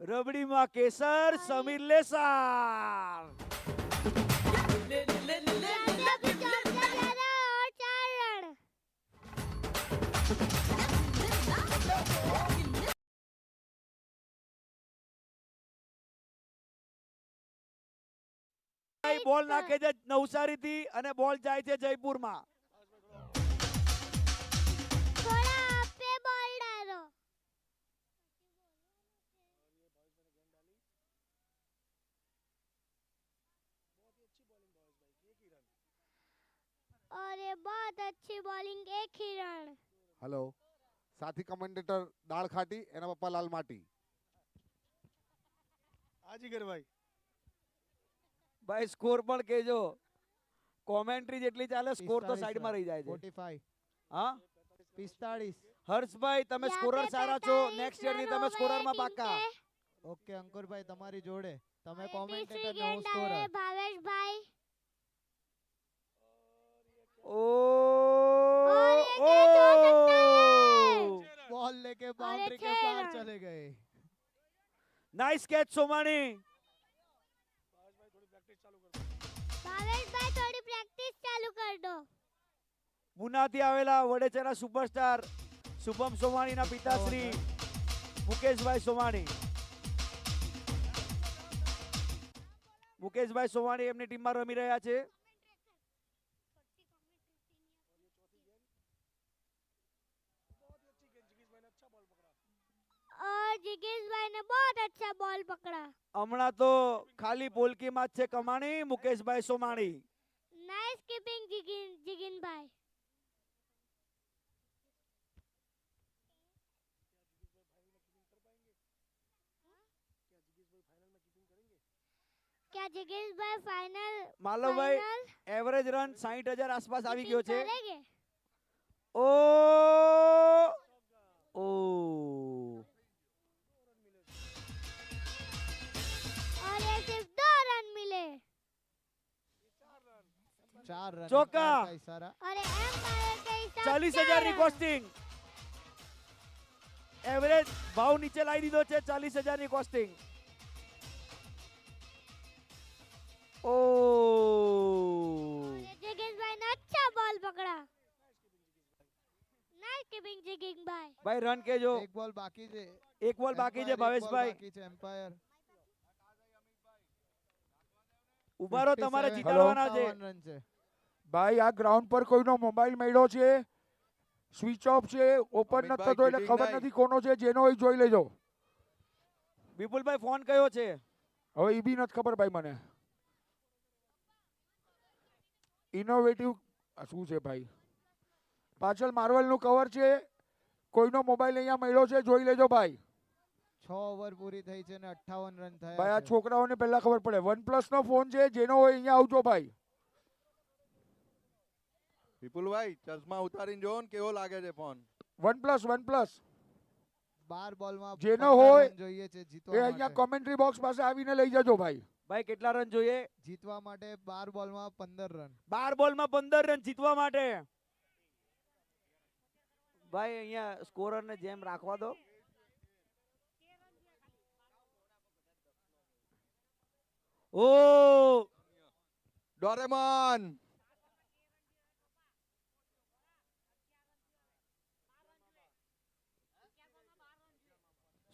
રબડીમાં કેસર સમીર લેસાર. अभी चौका ज़्यादा और 4 रन. બોલ નાખે છે નવસારીથી અને બોલ જાય છે જયપુરમાં. थोड़ा आप पे बॉल डालो. और ये बहुत अच्छी बॉलिंग, 1 ही रन. હેલો સાથી કમેન્ટેટર દાળ ખાટી એના પપ્પા લાલ માટી. હાજીગરભાઈ ભાઈ સ્કોર પણ કેજો. કોમેન્ટ્રી જેટલી ચાલે સ્કોર તો 45 સાઈડમાં રહી જાય છે. 45 હા 45. હર્ષભાઈ તમે यहाँ સ્કોરર पे સારા છો. 45 નેક્સ્ટ યર ની रन તમે हो સ્કોરરમાં गए પાક્કા. टीम के. ઓકે અંકુરભાઈ તમારી જોડે તમે 23 કોમેન્ટેટર ને હું गेंद સ્કોરર. डाले भावेश भाई. ઓ और ये कैच हो सकता है. बॉल लेके बाउंड्री के 6 पार रन. चले गए. Nice catch Somani. भावेश भाई थोड़ी प्रैक्टिस चालू कर दो. પુનાથી આવેલા વડેચાના સુપરસ્ટાર શુભમ સોમાણીના પિતાશ્રી મુકેશભાઈ સોમાણી. મુકેશભાઈ સોમાણી એમની ટીમમાં રમી રહ્યા છે. और जिगीश भाई ने बहुत अच्छा बॉल पकड़ा. હમણાં તો ખાલી પોલકીમાં જ છે કમાણી. મુકેશભાઈ સોમાણી. नाइस कीपिंग जिगिन भाई. क्या जिगीश भाई फाइनल માલવભાઈ એવરેજ રન 60,000 આસપાસ આવી ગયો છે. करेंगे? ઓ ઓ और ये सिर्फ 2 रन मिले. 4 રન. ચોક્કા. अंपायर का इशारा. और ये एम्पायर के हिसाब 40,000 ની કોસ્ટિંગ. એવરેજ ભાવ નીચે લાવી દીધો છે. 40,000 ની કોસ્ટિંગ. ઓ जिगिन भाई ने अच्छा बॉल पकड़ा. नाइस कीपिंग जिगिन भाई. ભાઈ રન કેજો. એક બોલ બાકી છે. એક બોલ બાકી છે Empire, એક ભાવેશભાઈ. બોલ બાકી છે એમ્પાયર. ઉભા રહો તમારે 57 જીતાડવાના છે. 57 રન છે. ભાઈ આ ગ્રાઉન્ડ પર કોઈનો મોબાઈલ મળ્યો છે, સ્વિચ ઓફ છે, ઓપન નથી અમિતભાઈ, થતો, એટલે cheating ખબર નહીં. નથી કોનો છે. જેનો હોય જોઈ લેજો. વિપુલભાઈ ફોન કયો છે? હવે એ બી નથી ખબર ભાઈ મને. ઇનોવેટિવ શું છે ભાઈ? પાછળ માર્વલનું કવર છે. કોઈનો મોબાઈલ અહીંયા મળ્યો છે, જોઈ લેજો ભાઈ. 6 ઓવર પૂરી થઈ છે ને 58 રન થયા ભાઈ આ છે. છોકરાઓને પહેલા ખબર પડે. OnePlus નો ફોન છે, જેનો હોય અહીંયા આવજો ભાઈ. વિપુલભાઈ ચશ્મા ઉતારીને જોવો ને કેવો લાગે છે ફોન. OnePlus 12 બોલમાં જેનો 15 હોય રન જોઈએ છે એ જીતવા અહીંયા માટે. કોમેન્ટ્રી બોક્સ પાસે આવીને લઈ જજો ભાઈ. ભાઈ કેટલા રન જોઈએ? જીતવા માટે 12 બોલમાં 15 રન. 12 બોલમાં 15 રન જીતવા માટે. ભાઈ અહીંયા સ્કોરર ને જેમ રાખવા દો. ઓ ડોરેમોન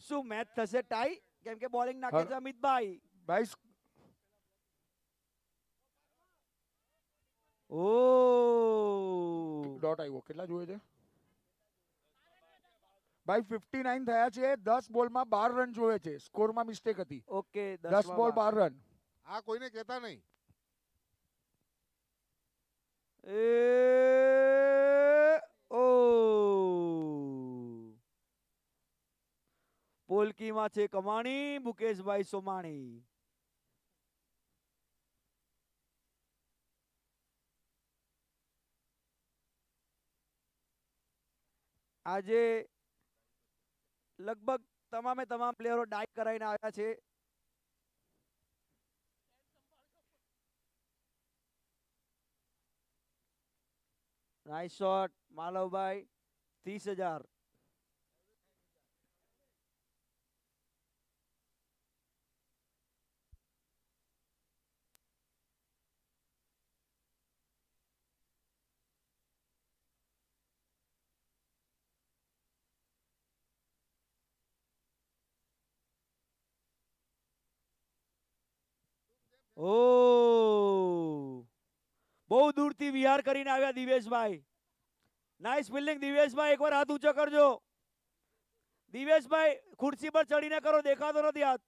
શું મેચ થશે ટાઈ? કેમ કે બોલિંગ નાખે છે અમિતભાઈ. ભાઈ ઓ ડોટ આવ્યો. કેટલા જોઈએ છે ભાઈ? 59 થયા છે. 10 બોલમાં 12 રન જોઈએ છે. સ્કોરમાં મિસ્ટેક હતી. ઓકે 10 બોલ 12 રન. આ કોઈને કહેતા નહીં. એ ઓ કોલકીમાં છે કમાણી, મુકેશભાઈ સોમાણી. આજે લગભગ તમામે તમામ પ્લેયરો ડાઇવ કરાવીને આવ્યા છે. Nice shot માલવભાઈ, 30,000. ઓ બહુ દૂરથી વિહાર કરીને આવ્યા દિવેશભાઈ. નાઇસ ફિલ્ડિંગ દિવેશભાઈ, એકવાર હાથ ઊંચો કરજો. દિવેશભાઈ ખુરશી પર ચડીને કરો, દેખાતો નથી હાથ.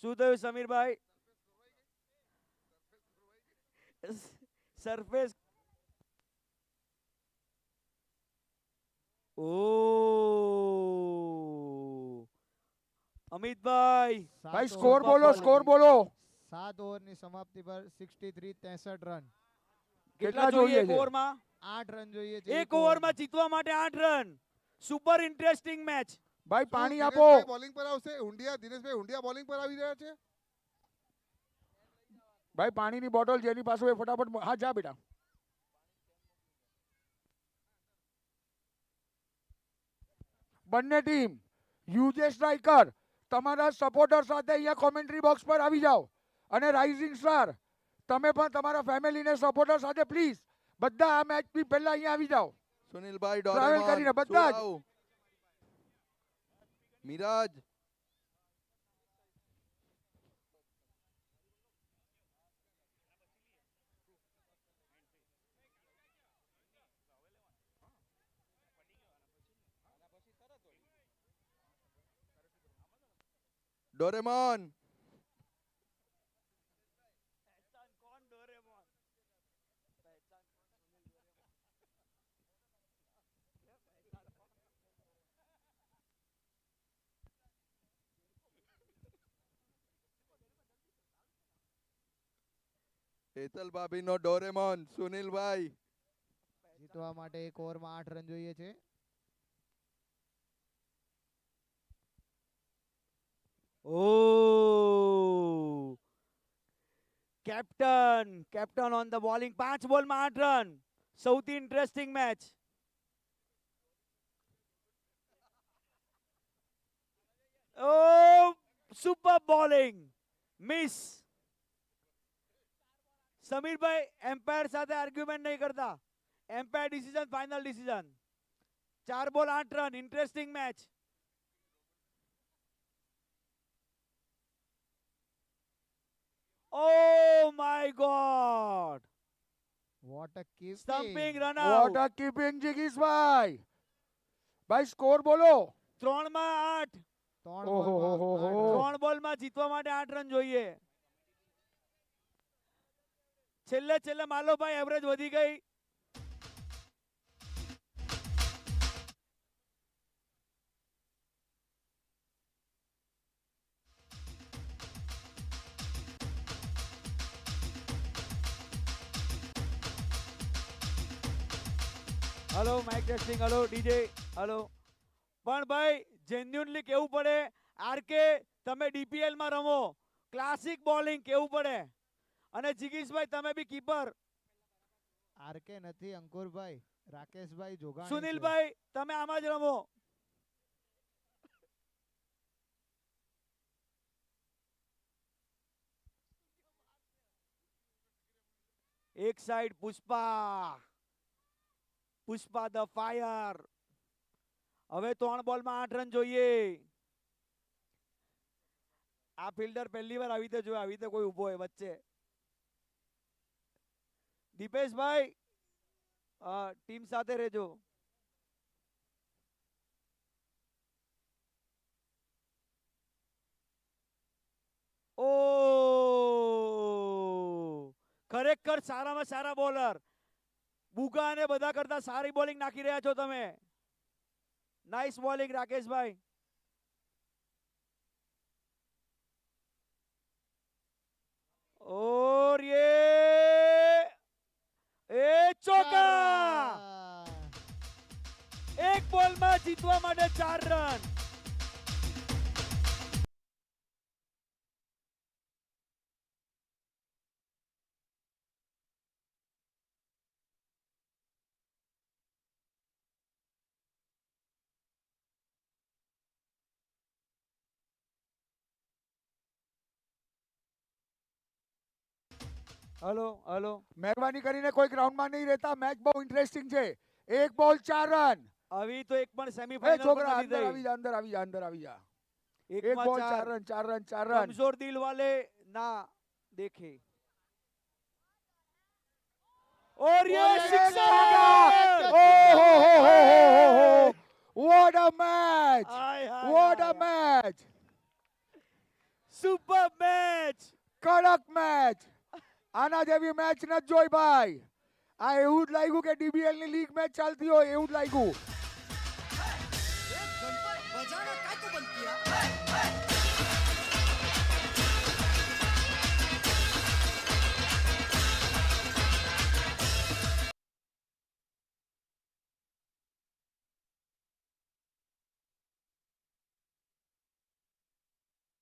શું થયું સમીરભાઈ? સરફેસ. ઓ અમિતભાઈ, ભાઈ સ્કોર બોલો, સ્કોર બોલો. 7 ઓવરની સમાપ્તિ પર 63 રન. કેટલા જોઈએ એક ઓવરમાં? 8 રન જોઈએ છે એક ઓવરમાં જીતવા માટે 8 રન. Super interesting match. ભાઈ પાણી આપો. દિનેશભાઈ બોલિંગ પર આવશે. દિનેશભાઈ હુંડિયા બોલિંગ પર આવી રહ્યા છે. ભાઈ પાણીની બોટલ જેની પાસે હોય ફટાફટ. હા જા બેટા. બંને ટીમ યુજે સ્ટ્રાઇકર તમારા સપોર્ટર સાથે અહીંયા કોમેન્ટ્રી બોક્સ પર આવી જાઓ. અને રાઇઝિંગ સ્ટાર તમે પણ તમારા ફેમિલીને સપોર્ટર સાથે પ્લીઝ બધા આ મેચ થી પહેલા અહીંયા આવી જાઓ. સુનિલભાઈ ટ્રાવેલ કરીને બધા જ. સુરાવ, મિરાજ, ડોરેમોન, હેતલ ભાભીનો ડોરેમોન. સુનિલભાઈ, જીતવા માટે એક ઓવરમાં 8 રન જોઈએ છે. ઓ કેપ્ટન ઓન ધ બોલિંગ. 5 બોલમાં 8 રન. સૌથી ઇન્ટરેસ્ટિંગ મેચ. ઓ સુપર બોલિંગ મિસ. સમીરભાઈ એમ્પાયર સાથે આર્ગ્યુમેન્ટ નહીં કરતા. Umpire decision final decision. 4 ball 8 run. Interesting match. Oh my God! What a keeping. Stumping run what out. A keeping જિગીશભાઈ. ભાઈ score બોલો. 3 માં 8. 3 ઓહો, બોલમાં હો, હો, 8 હો. રન. 3 બોલમાં જીતવા માટે 8 રન જોઈએ. છેલ્લે માલોભાઈ એવરેજ વધી ગઈ. Hello mike testing. Hello DJ. Hello. પણ ભાઈ જેન્યુઅનલી કેવું પડે, આરકે તમે ડીપીએલ માં રમો, ક્લાસિક બોલિંગ કેવું પડે. અને જિગીશભાઈ તમે બી કીપર. આરકે નથી અંકુરભાઈ, રાકેશભાઈ જોગાણી છે. સુનિલભાઈ તમે આમાં જ રમો. એક સાઈડ પુષ્પા ધ ફાયર. હવે 3 બોલમાં 8 રન જોઈએ. આ ફિલ્ડર પહેલી વાર આવી રીતે જોયા, આવી રીતે કોઈ ઉભો હોય વચ્ચે. દીપેશભાઈ ટીમ સાથે રહેજો. ઓ ખરેખર ખરેખર સારામાં સારા બોલર. બુગા અને બધા કરતા સારી બોલિંગ નાખી રહ્યા છો તમે. નાઇસ બોલિંગ રાકેશભાઈ. और ये ચોકા. એક બોલમાં જીતવા માટે 4 રન. Hello hello. મહેરબાની કરીને કોઈ ગ્રાઉન્ડમાં નહીં રહેતા, મેચ બહુ ઇન્ટરેસ્ટિંગ છે. એક બોલ 4 રન. આવી તો એક પણ એ સેમીફાઇનલ છોકરા અંદર આવી જા, અંદર આવી જા, અંદર આવી જા. એક બોલ 4 રન, 4 રન, 4 રન. कमजोर दिल वाले ना देखे. और ये sixer. Oh, what a match! What a match! Super match. કડક મેચ. આના જેવી મેચ નથી જોઈ ભાઈ. આ એવું જ લાગ્યું કે ડીબીએલ ની લીગ મેચ ચાલતી હોય એવું જ લાગ્યું.